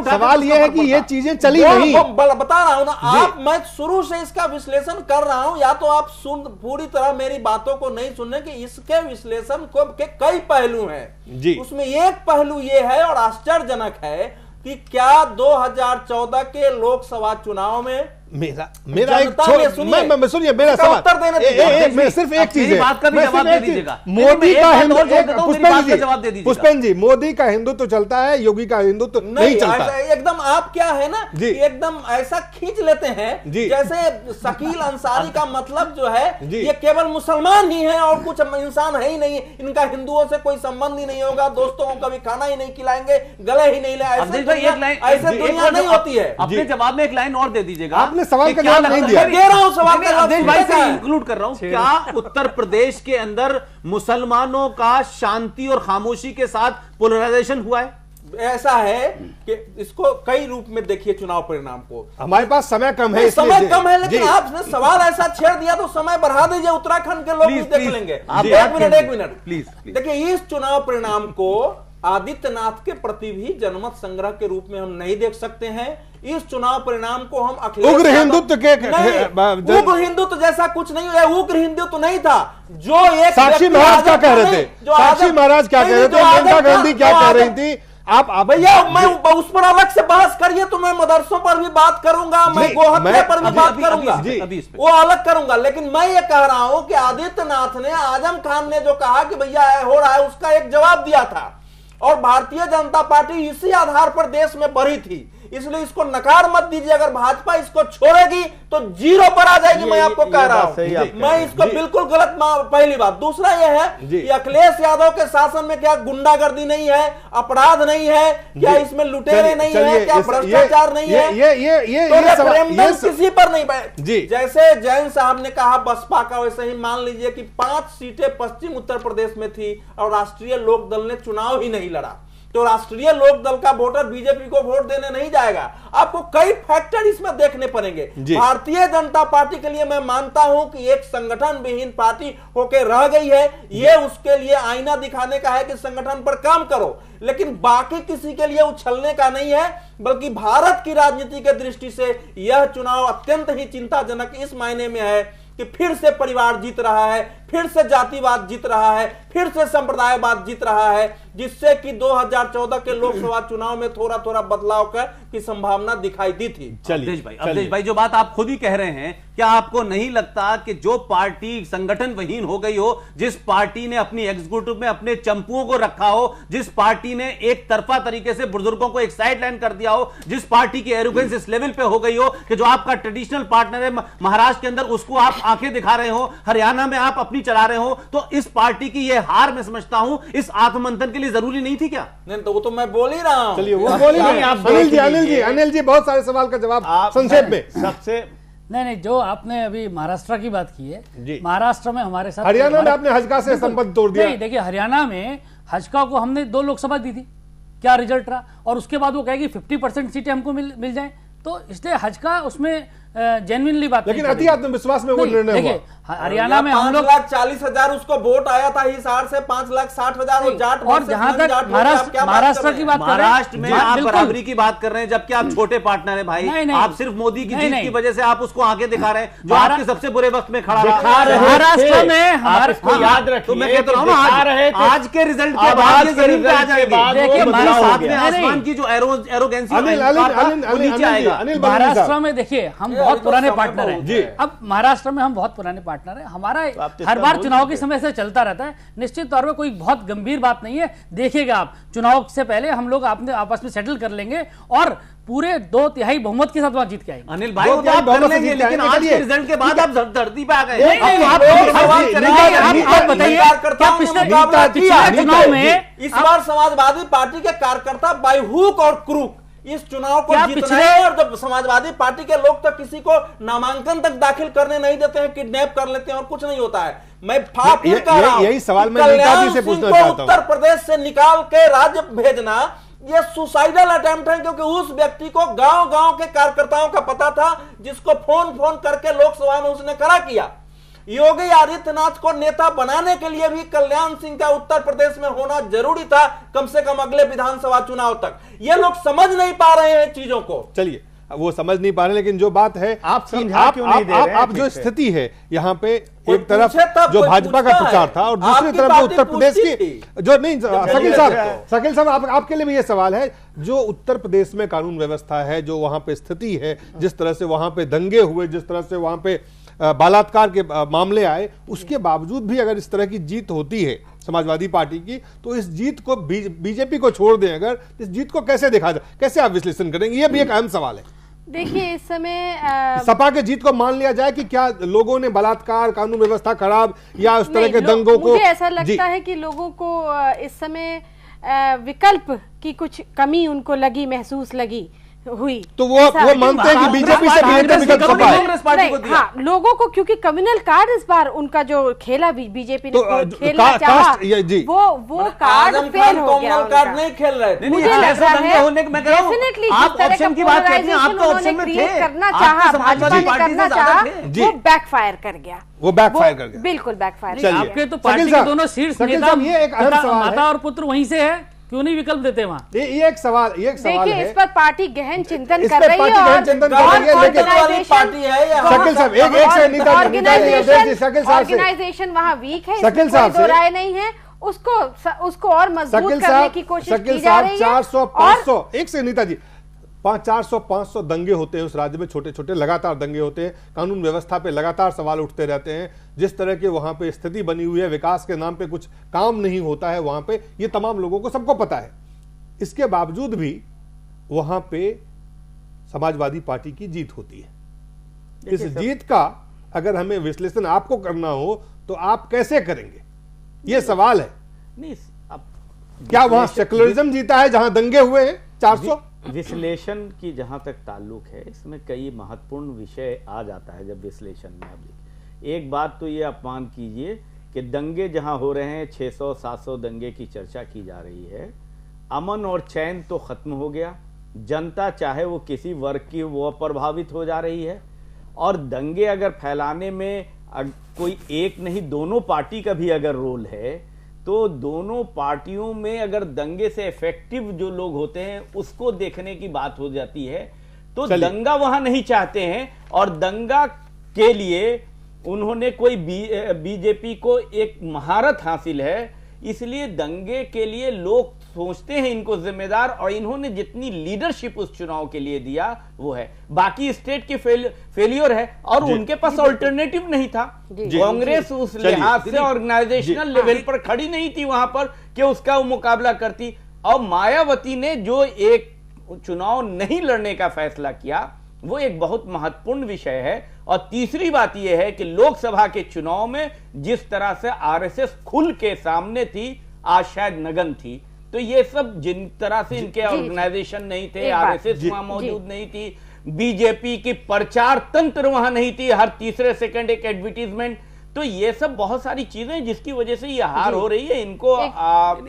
सवाल ये है कि ये चीजें चली नहीं, बता रहा हूं ना आप, मैं शुरू से इसका विश्लेषण कर रहा हूं, या तो आप पूरी तरह मेरी बातों को नहीं सुनने की, इसके विश्लेषण को के कई पहलू हैं, उसमें एक पहलू ये है और आश्चर्यजनक है कि क्या 2014 के लोकसभा चुनाव में मेरा एक सुनिए मेरा सवाल उत्तर देने सिर्फ एक चीज है, बात का भी जवाब दे दीजिएगा। मोदी का पुष्पेंद्र जी, मोदी का हिंदुत्व चलता है, योगी का हिंदुत्व नहीं चलता। एकदम आप क्या है ना, एकदम ऐसा खींच लेते हैं जैसे शकील अंसारी का मतलब जो है ये केवल मुसलमान ही है और कुछ इंसान है ही नहीं, इनका हिंदुओं से कोई संबंध ही नहीं होगा, दोस्तों को कभी खाना ही नहीं खिलाएंगे, गले ही नहीं ले, ऐसे दुनिया नहीं होती है। अपने जवाब में एक लाइन और दे दीजिएगा। आपने सवाल का जवाब नहीं दिया। दे रहा हूं सवाल का जवाब, अवधेश भाई से इंक्लूड कर रहा हूं। क्या उत्तर प्रदेश के अंदर मुसलमानों का शांति और खामोशी के साथ पोलराइजेशन हुआ है? ऐसा है कि इसको कई रूप में देखिए चुनाव परिणाम को। हमारे पास समय कम है, समय कम है, लेकिन आपने सवाल ऐसा छेड़ दिया तो समय बढ़ा दीजिए, उत्तराखंड के लोग भी देख लेंगे। एक मिनट प्लीज। देखिए, इस चुनाव परिणाम को आदित्यनाथ के प्रति भी जनमत संग्रह के रूप में हम नहीं देख सकते हैं। इस चुनाव परिणाम को हम उग्र हिंदुत्व के उग्र हिंदुत्व जैसा कुछ नहीं है, उग्र हिंदुत्व नहीं था। जो एक साक्षी महाराज क्या कह रहे थे, साक्षी महाराज क्या कह रहे थे, प्रियंका गांधी क्या कह रही थी, आप भैया मैं उस पर अलग से बहस करिए तो मैं मदरसों पर भी बात करूंगा, मैं गोहत्या पर भी बात करूंगा, वो अलग करूंगा। लेकिन मैं ये कह रहा हूं कि आदित्यनाथ ने, आजम खान ने जो कहा कि भैया हो रहा है, उसका एक जवाब दिया था और भारतीय जनता पार्टी इसी आधार पर देश में बढ़ी थी। इसलिए इसको नकार मत दीजिए। अगर भाजपा इसको छोड़ेगी तो जीरो पर आ जाएगी, मैं आपको कह रहा हूं। मैं इसको बिल्कुल गलत पहली बात। दूसरा यह है कि अखिलेश यादव के शासन में क्या गुंडागर्दी नहीं है, अपराध नहीं है, क्या इसमें लुटेरे नहीं है, क्या भ्रष्टाचार नहीं है? ये किसी पर नहीं। जैसे जैन साहब ने कहा बसपा का, वैसे ही मान लीजिए कि 5 सीटें पश्चिम उत्तर प्रदेश में थी और राष्ट्रीय लोक दल ने चुनाव ही नहीं लड़ा, तो राष्ट्रीय लोक दल का वोटर बीजेपी को वोट देने नहीं जाएगा। आपको कई फैक्टर इसमें देखने पड़ेंगे। भारतीय जनता पार्टी के लिए मैं मानता हूं कि एक संगठन विहीन पार्टी होकर रह गई है, ये उसके लिए आईना दिखाने का है कि संगठन पर काम करो, लेकिन बाकी किसी के लिए उछलने का नहीं है। बल्कि भारत की राजनीति के दृष्टि से यह चुनाव अत्यंत ही चिंताजनक इस मायने में है कि फिर से परिवार जीत रहा है, फिर से जातिवाद जीत रहा है, फिर से संप्रदायवाद जीत रहा है, जिससे कि 2014 के लोकसभा चुनाव में थोड़ा थोड़ा बदलाव की संभावना दिखाई दी थी। अवधेश भाई जो बात आप खुद ही कह रहे हैं, क्या आपको नहीं लगता कि जो पार्टी संगठन विहीन हो गई हो, जिस पार्टी ने अपनी एग्जीक्यूटिव में अपने चंपुओं को रखा हो, जिस पार्टी ने एक तरफा तरीके से बुजुर्गों को एक साइड लाइन कर दिया हो, जिस पार्टी की एरोगेंस इस लेवल पे हो गई हो कि जो आपका ट्रेडिशनल पार्टनर है महाराष्ट्र के अंदर, उसको आप आंखें दिखा रहे हो, हरियाणा में आप अपनी चला रहे हो, तो इस पार्टी की यह हार मैं समझता हूं इस आत्ममंथन के लिए जरूरी नहीं थी क्या? नहीं तो वो तो मैं बोल ही रहा हूं। चलिए वो बोल ही रहे हैं। अनिल जी बहुत सारे सवाल का जवाब संक्षेप में। सबसे नहीं, जो आपने अभी महाराष्ट्र की बात की है, महाराष्ट्र में हमारे साथ, हरियाणा में आपने हजका से संबंध तोड़ दिया। देखिए हरियाणा में हजका को हमने 2 लोकसभा दी थी, क्या रिजल्ट रहा, और उसके बाद वो कहेगी 50% सीटें हमको मिल जाए, तो इसलिए हजका उसमें जेन्युइनली बात, लेकिन अति आत्मविश्वास में वो निर्णय हुआ। हरियाणा में हम लोग 5,40,000 उसको वोट आया था, हिसार से 5,60,000 जाट। और जहां तक महाराष्ट्र की बात, महाराष्ट्र में आप बराबरी की बात कर रहे हैं, जबकि आप छोटे पार्टनर हैं भाई। आप सिर्फ मोदी की जीत की वजह से आप उसको आगे दिखा रहे हैं, जो आपके सबसे बुरे वक्त में खड़ा रहा। महाराष्ट्र में हमारे याद रखिए, तो मैं कहता हूं ना, आज के रिजल्ट के बाद ये जमीन पे आ जाएंगे। देखिए सातवें आसमान की जो एरोगेंसी नीचे आएगा। महाराष्ट्र में देखिए हम बहुत पुराने पार्टनर हैं। अब महाराष्ट्र में हम बहुत पुराने पार्टनर हैं, हमारा हर बार चुनाव के समय से चलता रहता है। निश्चित तौर पर कोई बहुत गंभीर बात नहीं है। देखिएगा आप, चुनाव से पहले हम लोग अपने आपस में सेटल कर लेंगे और पूरे 2/3 बहुमत के साथ वहां जीत के आएंगे। अनिल भाई वो आप कर लेंगे, लेकिन आज के रिजल्ट के बाद आप धरती पे आ गए। आप बताइए क्या पिछले चुनाव में इस बार समाजवादी पार्टी के कार्यकर्ता बाय हुक और क्रूक इस चुनाव को जीत रहे हैं, और जब समाजवादी पार्टी के लोग तो किसी को नामांकन तक दाखिल करने नहीं देते हैं, किडनैप कर लेते हैं और कुछ नहीं होता है। मैं यही सवाल मैं नीता जी से पूछना चाहता हूं। उत्तर प्रदेश से निकाल के राज्य भेजना ये सुसाइडल अटेम्प्ट है, क्योंकि उस व्यक्ति को गांव-गांव के कार्यकर्ताओं का पता था, जिसको फोन करके लोकसभा में उसने खड़ा किया। योगी आदित्यनाथ को नेता बनाने के लिए भी कल्याण सिंह का उत्तर प्रदेश में होना जरूरी था, कम से कम अगले विधानसभा चुनाव तक। ये लोग समझ नहीं पा रहे हैं चीजों को। चलिए वो समझ नहीं पा रहे, लेकिन जो बात है आप जो स्थिति है यहाँ पे, एक तरफ जो भाजपा का प्रचार था और दूसरी तरफ उत्तर प्रदेश की जो नहीं। शकील साहब आपके लिए भी ये सवाल है, जो उत्तर प्रदेश में कानून व्यवस्था है, जो वहां पे स्थिति है, जिस तरह से वहां पे दंगे हुए, जिस तरह से वहां पे बलात्कार के मामले आए, उसके बावजूद भी अगर इस तरह की जीत होती है समाजवादी पार्टी की, तो इस जीत को बीजेपी को छोड़ दें, अगर इस जीत को कैसे देखा जाए, कैसे आप विश्लेषण करेंगे? ये भी एक अहम सवाल है। देखिए इस समय सपा के जीत को मान लिया जाए कि क्या लोगों ने बलात्कार, कानून व्यवस्था खराब या उस तरह के दंगों को, मुझे ऐसा लगता है कि लोगों को इस समय विकल्प की कुछ कमी उनको लगी, महसूस लगी। हुई तो वो मानते हैं कि बीजेपी से बेहतर विकल्प सपा है। कांग्रेस पार्टी को दिया। हाँ, लोगों को क्योंकि कम्युनल कार्ड इस बार उनका जो खेला बीजेपी ने तो खेलना चाहा, जी। वो कार्ड फेल हो गया कॉमन कार्ड नहीं खेल रहे थे। मुझे लग रहा है होने मैं कह रहा हूं, डेफिनेटली आप ऑप्शन की बात कहते हैं, आप तो ऑप्शन में थे, करना आप चाहा, तो भाजपा समाजवादी ने पार्टी करना से ज्यादा चाहा, थे। वो बैकफायर कर गया। वो बैकफायर कर गया, बिल्कुल बैकफायर। चलिए। आपके तो पार्टी शकील के साहब, दोनों शीर्ष शकील नेता साहब, ये एक अहम तथा सवाल है। माता और पुत्र वहीं से है, क्यों नहीं विकल्प देते वहां? ये एक सवाल देखिए, है। इस पर पार्टी गहन चिंतन इस कर पर रही पार्टी है गहन चिंतन कर रही है, लेकिन पार्टी है या शकील साहब, एक से नीता ऑर्गेनाइजेशन वहाँ वीक है, शकील इसमें साहब कोई से- दो राय नहीं है। उसको और मजबूत शकील करने की कोशिश की जा रही है। 400-500 एक से नीता जी 400-500 दंगे होते हैं उस राज्य में, छोटे छोटे लगातार दंगे होते हैं, कानून व्यवस्था पे लगातार सवाल उठते रहते हैं। जिस तरह के वहां पे स्थिति बनी हुई है, विकास के नाम पे कुछ काम नहीं होता है वहां पे, ये तमाम लोगों को सबको पता है। इसके बावजूद भी वहां पे समाजवादी पार्टी की जीत होती है। इस जीत का अगर हमें विश्लेषण आपको करना हो तो आप कैसे करेंगे, ये सवाल है। नहीं, अब क्या वहां सेकुलरिज्म जीता है जहां दंगे हुए हैं 400? विश्लेषण की जहां तक ताल्लुक है, इसमें कई महत्वपूर्ण विषय आ जाता है जब विश्लेषण में। अभी एक बात तो ये आप मान कीजिए कि दंगे जहां हो रहे हैं, 600-700 दंगे की चर्चा की जा रही है, अमन और चैन तो खत्म हो गया। जनता चाहे वो किसी वर्ग की, वो प्रभावित हो जा रही है। और दंगे अगर फैलाने में कोई एक नहीं, दोनों पार्टी का भी अगर रोल है, तो दोनों पार्टियों में अगर दंगे से इफेक्टिव जो लोग होते हैं उसको देखने की बात हो जाती है, तो दंगा वहां नहीं चाहते हैं। और दंगा के लिए उन्होंने कोई बीजेपी को एक महारत हासिल है, इसलिए दंगे के लिए लोग सोचते हैं इनको जिम्मेदार, और इन्होंने जितनी लीडरशिप उस चुनाव के लिए दिया वो है। बाकी स्टेट के फेलियर है और उनके पास ऑल्टरनेटिव नहीं था। कांग्रेस उस लिहाज से ऑर्गेनाइजेशनल लेवल पर खड़ी नहीं थी वहां पर कि उसका वो मुकाबला करती। और मायावती ने जो एक चुनाव नहीं लड़ने का फैसला किया, वो एक बहुत महत्वपूर्ण विषय है। और तीसरी बात यह है कि लोकसभा के चुनाव में जिस तरह से आरएसएस खुल के सामने थी, आज शायद नगन थी। तो ये सब जिन तरह से इनके ऑर्गेनाइजेशन नहीं थे, आरएसएस वहां मौजूद नहीं थी, बीजेपी की प्रचार तंत्र वहां नहीं थी, हर तीसरे सेकंड एक एडवर्टीजमेंट, तो ये सब बहुत सारी चीजें जिसकी वजह से ये हार हो रही है। इनको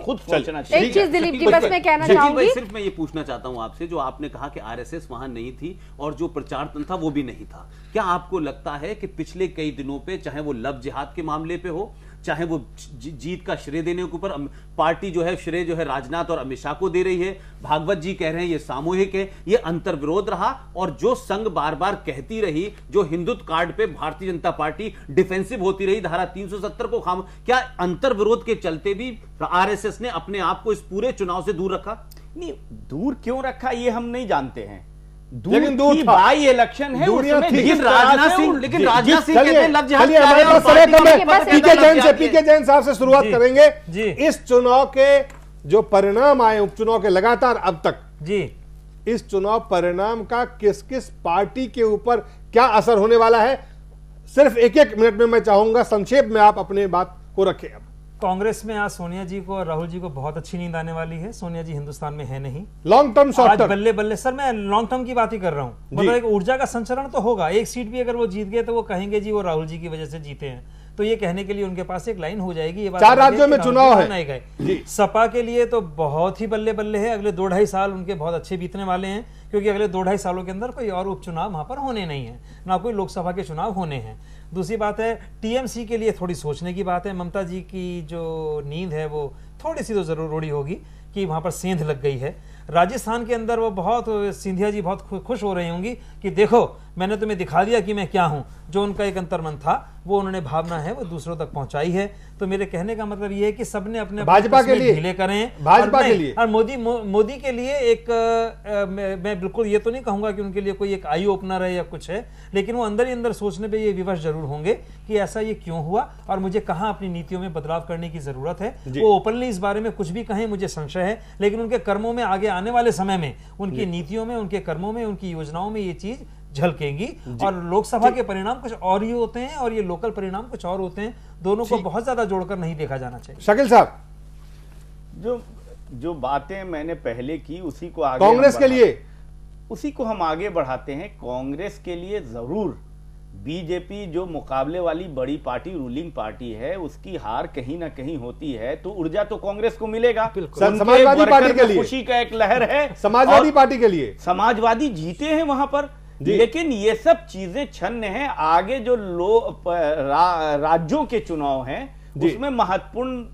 खुद सोचना चाहिए। एक चीज दिलीप जी बस मैं कहना चाहूंगी, सिर्फ मैं ये पूछना चाहता हूं आपसे, जो आपने कहा कि आरएसएस वहां नहीं थी और जो प्रचार तंत्र था वो भी नहीं था, क्या आपको लगता है कि पिछले कई दिनों पे, चाहे वो लव जिहाद के मामले पे हो, चाहे वो जीत का श्रेय देने के ऊपर पार्टी जो है श्रेय जो है राजनाथ और अमित शाह को दे रही है, भागवत जी कह रहे हैं ये सामूहिक है, ये अंतर्विरोध रहा। और जो संघ बार बार कहती रही, जो हिंदुत्व कार्ड पे भारतीय जनता पार्टी डिफेंसिव होती रही, धारा 370 को खाम, क्या अंतर्विरोध के चलते भी आरएसएस ने अपने आप को इस पूरे चुनाव से दूर रखा? नहीं, दूर क्यों रखा ये हम नहीं जानते हैं। लेकिन दूर की था। बाई इलेक्शन है उसमें, लेकिन राजनाथ सिंह कहते हैं लव जिहाद हमारे पास समय कम है। पीके जैन साहब से शुरुआत करेंगे। इस चुनाव के जो परिणाम आए उपचुनाव के लगातार अब तक, जी, इस चुनाव परिणाम का किस किस पार्टी के ऊपर क्या असर होने वाला है, सिर्फ एक एक मिनट में मैं चाहूंगा संक्षेप में आप अपनी बात को रखें। अब कांग्रेस में आज सोनिया जी को और राहुल जी को बहुत अच्छी नींद आने वाली है। सोनिया जी हिंदुस्तान में है नहीं, लॉन्ग टर्म शॉर्ट टर्म, बल्ले बल्ले। सर मैं लॉन्ग टर्म की बात ही कर रहा हूँ। मतलब एक ऊर्जा का संचरण तो होगा। एक सीट भी अगर वो जीत गए तो वो कहेंगे जी वो राहुल जी की वजह से जीते हैं, तो ये कहने के लिए उनके पास एक लाइन हो जाएगी। ये बात 4 राज्यों में चुनाव है। सपा के लिए तो बहुत ही बल्ले बल्ले है। अगले 2-2.5 साल उनके बहुत अच्छे बीतने वाले हैं, क्योंकि अगले 2-2.5 सालों के अंदर कोई और उपचुनाव वहां पर होने नहीं है, ना कोई लोकसभा के चुनाव होने हैं। दूसरी बात है, टीएमसी के लिए थोड़ी सोचने की बात है। ममता जी की जो नींद है वो थोड़ी सी तो जरूर उड़ी होगी कि वहां पर सेंध लग गई है। राजस्थान के अंदर वो बहुत, सिंधिया जी बहुत खुश हो रही होंगी कि देखो मैंने तुम्हें दिखा दिया कि मैं क्या हूं। जो उनका एक अंतर्मन था वो उन्होंने भावना है वो दूसरों तक पहुंचाई है। तो मेरे कहने का मतलब ये है कि सबने अपने भाजपा के लिए ढीले करें, भाजपा के लिए, और मोदी के लिए एक मैं बिल्कुल ये तो नहीं कहूंगा कि उनके लिए कोई एक आई ओपनर है या कुछ है, लेकिन वो अंदर ही अंदर सोचने पे ये विवश जरूर होंगे कि ऐसा ये क्यों हुआ और मुझे कहां अपनी नीतियों में बदलाव करने की जरूरत है। वो ओपनली इस बारे में कुछ भी कहें मुझे संशय है, लेकिन उनके कर्मों में आगे आने वाले समय में, उनकी नीतियों में, उनके कर्मों में, उनकी योजनाओं में ये चीज झलकेंगी। और लोकसभा के परिणाम कुछ और ही होते हैं और ये लोकल परिणाम कुछ और होते हैं। दोनों को बहुत ज्यादा जोड़कर नहीं देखा जाना चाहिए। शकील साहब, जो बातें मैंने पहले की उसी को आगे कांग्रेस के लिए उसी को हम आगे बढ़ाते हैं। कांग्रेस के लिए जरूर बीजेपी जो मुकाबले वाली बड़ी पार्टी, रूलिंग पार्टी है, उसकी हार कहीं ना कहीं होती है, तो ऊर्जा तो कांग्रेस को मिलेगा। समाजवादी पार्टी के लिए खुशी का एक लहर है, समाजवादी पार्टी के लिए। समाजवादी जीते हैं वहां पर, लेकिन ये सब चीजें छन्न हैं। आगे जो राज्यों के चुनाव हैं उसमें महत्वपूर्ण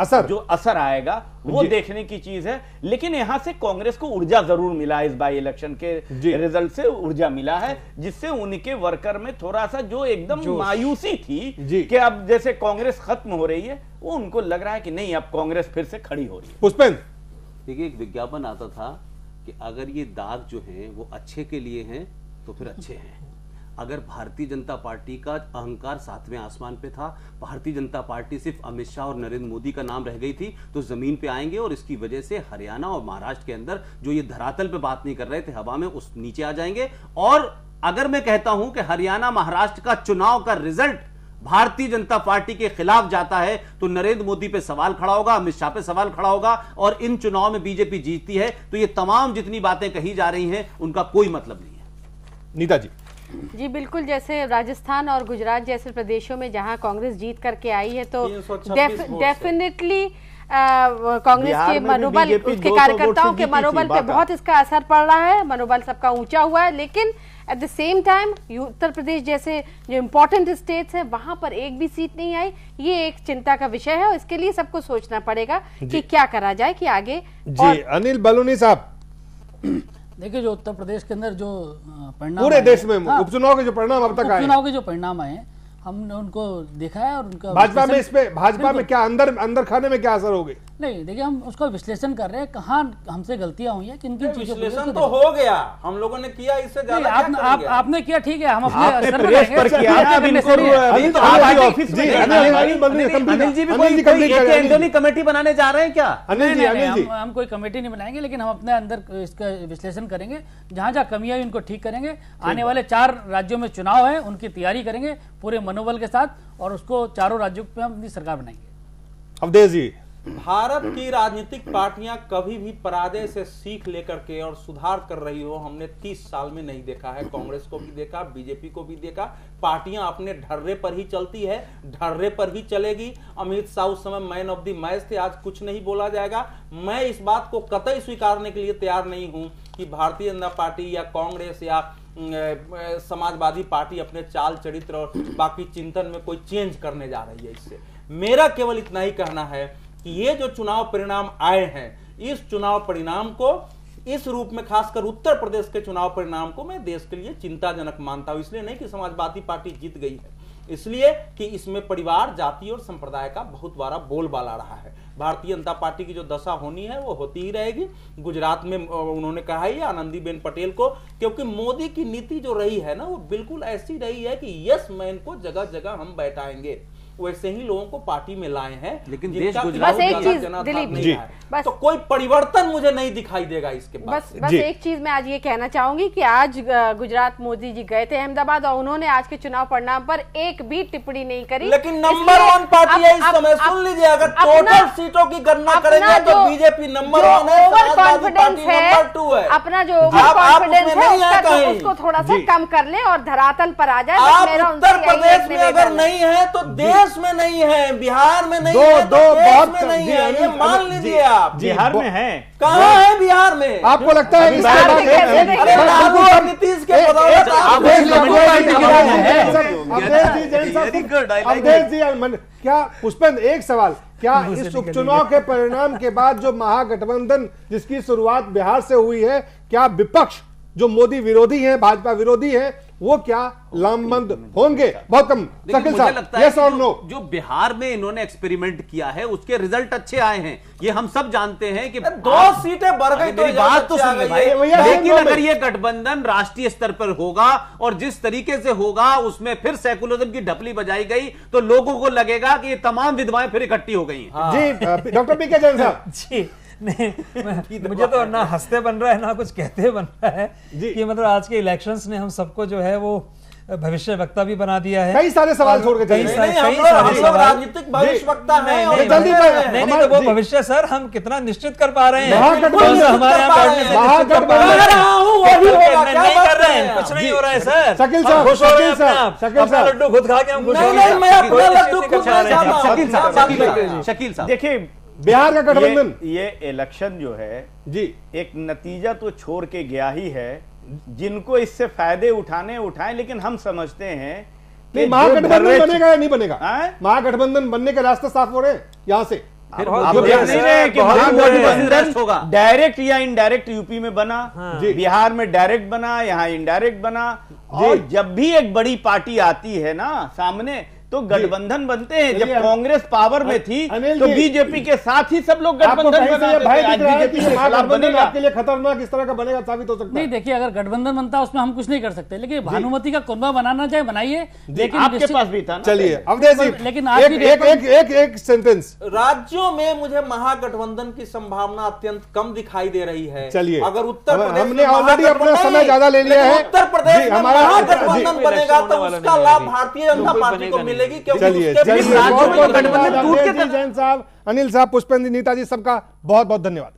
जो असर आएगा वो देखने की चीज है। लेकिन यहां से कांग्रेस को ऊर्जा जरूर मिला, इस बाई इलेक्शन के रिजल्ट से ऊर्जा मिला है, जिससे उनके वर्कर में थोड़ा सा जो एकदम मायूसी थी कि अब जैसे कांग्रेस खत्म हो रही है, वो उनको लग रहा है कि नहीं, अब कांग्रेस फिर से खड़ी हो रही है। पुष्पेंद्र, देखिए, एक विज्ञापन आता था कि अगर ये दाग जो हैं वो अच्छे के लिए हैं तो फिर अच्छे हैं। अगर भारतीय जनता पार्टी का अहंकार 7वें आसमान पे था, भारतीय जनता पार्टी सिर्फ अमित शाह और नरेंद्र मोदी का नाम रह गई थी, तो जमीन पे आएंगे और इसकी वजह से हरियाणा और महाराष्ट्र के अंदर जो ये धरातल पे बात नहीं कर रहे थे, हवा में उस नीचे आ जाएंगे। और अगर मैं कहता हूं कि हरियाणा महाराष्ट्र का चुनाव का रिजल्ट भारतीय जनता पार्टी के खिलाफ जाता है, तो नरेंद्र मोदी पे सवाल खड़ा होगा, अमित शाह पे सवाल खड़ा होगा, और इन चुनाव में बीजेपी जीतती है तो ये तमाम जितनी बातें कही जा रही हैं उनका कोई मतलब नहीं है। नीता जी। जी बिल्कुल, जैसे राजस्थान और गुजरात जैसे प्रदेशों में जहां कांग्रेस जीत करके आई है, तो डेफिनेटली कांग्रेस के मनोबल, उसके कार्यकर्ताओं के मनोबल पे बहुत इसका असर पड़ रहा है। मनोबल सबका ऊंचा हुआ है, लेकिन at the same time Uttar Pradesh जैसे जो इम्पोर्टेंट स्टेट्स हैं वहां पर एक भी सीट नहीं आई। ये एक चिंता का विषय है और इसके लिए सबको सोचना पड़ेगा कि क्या करा जाए कि आगे। जी अनिल बलूनी साहब, देखिए, जो उत्तर प्रदेश के अंदर जो परिणाम पूरे देश में उपचुनाव के जो परिणाम अब तक आए, उपचुनाव के जो परिणाम आए, हमने उनको देखा है और उनका भाजपा में, इस पे भाजपा में क्या अंदर खाने में क्या असर होगी? नहीं, देखिए, हम उसका विश्लेषण कर रहे हैं, कहाँ हमसे गलतियां हुई है, किन किन चीजों को विश्लेषण तो हो गया, हम लोगों ने किया, इससे ज्यादा आपने किया, ठीक है, हम अपने प्रेस पर किया ना, अब इनको ऑफिस में अनिल जी भी कोई एंटोनी कमेटी बनाने जा रहे हैं क्या? हम कोई कमेटी नहीं बनाएंगे, लेकिन हम अपने अंदर इसका विश्लेषण करेंगे, जहां जहां कमियां उनको ठीक करेंगे। आने वाले 4 राज्यों में चुनाव है, उनकी तैयारी करेंगे पूरे मनोबल के साथ, और उसको चारों राज्यों पे हम अपनी सरकार बनाएंगे। अवधेश जी, भारत की राजनीतिक पार्टियां कभी भी पराजय से सीख लेकर के और सुधार कर रही हो, हमने 30 साल में नहीं देखा है। कांग्रेस को भी देखा, बीजेपी को भी देखा। पार्टियां अपने ढर्रे पर ही चलती है, ढर्रे पर ही चलेगी। अमित शाह उस समय मैन ऑफ द मैच थे, आज कुछ नहीं बोला जाएगा। मैं इस बात को कतई स्वीकारने के लिए तैयार नहीं हूं कि भारतीय जनता पार्टी या कांग्रेस या समाजवादी पार्टी अपने चाल चरित्र और बाकी चिंतन में कोई चेंज करने जा रही है। इससे मेरा केवल इतना ही कहना है कि ये जो चुनाव परिणाम आए हैं, इस चुनाव परिणाम को, इस रूप में खासकर उत्तर प्रदेश के चुनाव परिणाम को मैं देश के लिए चिंताजनक मानता हूं। इसलिए नहीं कि समाजवादी पार्टी जीत गई है, इसलिए कि इसमें परिवार, जाति और संप्रदाय का बहुत बड़ा बोलबाला रहा है। भारतीय जनता पार्टी की जो दशा होनी है वो होती ही रहेगी। गुजरात में उन्होंने कहा ही आनंदीबेन पटेल को, क्योंकि मोदी की नीति जो रही है ना, वो बिल्कुल ऐसी रही है कि यस मैन को जगह जगह हम बैठाएंगे, वैसे ही लोगों को पार्टी में लाए हैं। लेकिन देश बस एक चीज दिलीप जी, बस तो कोई परिवर्तन मुझे नहीं दिखाई देगा इसके बाद। बस एक चीज मैं आज ये कहना चाहूंगी कि आज गुजरात मोदी जी गए थे अहमदाबाद और उन्होंने आज के चुनाव परिणाम पर एक भी टिप्पणी नहीं करी। लेकिन नंबर 1 पार्टी है इस समय, सुन लीजिए, अगर टोटल सीटों की गणना करेंगे तो बीजेपी नंबर 1 है, ओवर कॉन्फिडेंस है, अपना जो ओवर कॉन्फिडेंस है उसको थोड़ा सा कम कर ले और धरातल पर आ जाए। आप उत्तर प्रदेश में अगर नहीं है तो देश में नहीं है, बिहार में नहीं है, देश में नहीं है, ये मान लीजिए आप। बिहार में है, कहाँ है बिहार में? आपको लगता है लालू और नीतीश के बदौलत क्या? पुष्पेंद्र, एक सवाल, क्या इस उपचुनाव के परिणाम के बाद जो महागठबंधन जिसकी शुरुआत बिहार से हुई है, क्या विपक्ष जो मोदी विरोधी हैं, भाजपा विरोधी हैं, वो क्या लामबंद होंगे? बहुत कम। मुझे लगता है जो बिहार में इन्होंने एक्सपेरिमेंट किया है उसके रिजल्ट अच्छे आए हैं, ये हम सब जानते हैं कि 2 सीटें बढ़ गई। मेरी बात तो सुन ले भाई, लेकिन अगर ये गठबंधन राष्ट्रीय स्तर पर होगा और जिस तरीके से होगा उसमें फिर सेकुलरिज्म की ढपली बजाई गई तो लोगों को लगेगा कि ये तमाम विधवाएं फिर इकट्ठी हो गई हैं। जी डॉक्टर पीके जैन साहब जी, नहीं, मुझे तो ना हंसते बन रहा है ना कुछ कहते बन रहा है कि मतलब आज के इलेक्शंस ने हम सबको जो है वो भविष्य वक्ता भी बना दिया है। कई सारे सवाल छोड़ के चले गए। हम लोग राजनीतिक भविष्यवक्ता हैं और जल्दी नहीं तो वो भविष्य सर हम कितना निश्चित कर पा रहे हैं? महागठबंधन हमारे यहाँ बैठने से नहीं कर रहे हैं, कुछ नहीं हो रहा है सर। शकील साहब, खुश हो रहे हैं शकील साहब, अपना शकील साहब। लड्डू खुद खा के हम खुश हो नहीं, रहे हैं। नहीं, मैं अपना लड्डू खुद खा रहे हैं। शकील साहब देखिए बिहार का गठबंधन, ये इलेक्शन जो है जी एक नतीजा तो छोड़ के गया ही है। जिनको इससे फायदे उठाएं, लेकिन हम समझते हैं कि महागठबंधन बनेगा या नहीं बनेगा? हैं? महागठबंधन बनने के रास्ते साफ हो रहे हैं यहाँ से। फिर आप देख नहीं रहे हैं कि महागठबंधन डायरेक्ट या इनडायरेक्ट यूपी में बना, बिहार में डायरेक्ट बना, यहाँ इनडायरेक्ट बना। और जब भी एक बड़ी पार्टी आती है ना सामने तो गठबंधन बनते हैं। जब कांग्रेस पावर में थी तो बीजेपी के साथ ही सब लोग गठबंधन आपके लिए खतरनाक इस तरह का बनेगा साबित हो सकता है। नहीं देखिए, अगर गठबंधन बनता है उसमें हम कुछ नहीं कर सकते, लेकिन भानुमति का कुनबा बनाना चाहे बनाइए, लेकिन आपके पास भी था ना। चलिए अवधेश जी, लेकिन एक सेंटेंस। राज्यों में मुझे महागठबंधन की संभावना अत्यंत कम दिखाई दे रही है। चलिए अगर उत्तर प्रदेश हमने ऑलरेडी अपना समय ज्यादा ले लिया है। उत्तर प्रदेश में महागठबंधन बनेगा तो उसका लाभ भारतीय जनता पार्टी को मिलेगी, क्योंकि चलिए उसके चलिए राज्यों में बहुत बहुत धन्यवाद जैन साहब, अनिल साहब, पुष्पेंद्र, नीता जी, सबका बहुत बहुत धन्यवाद।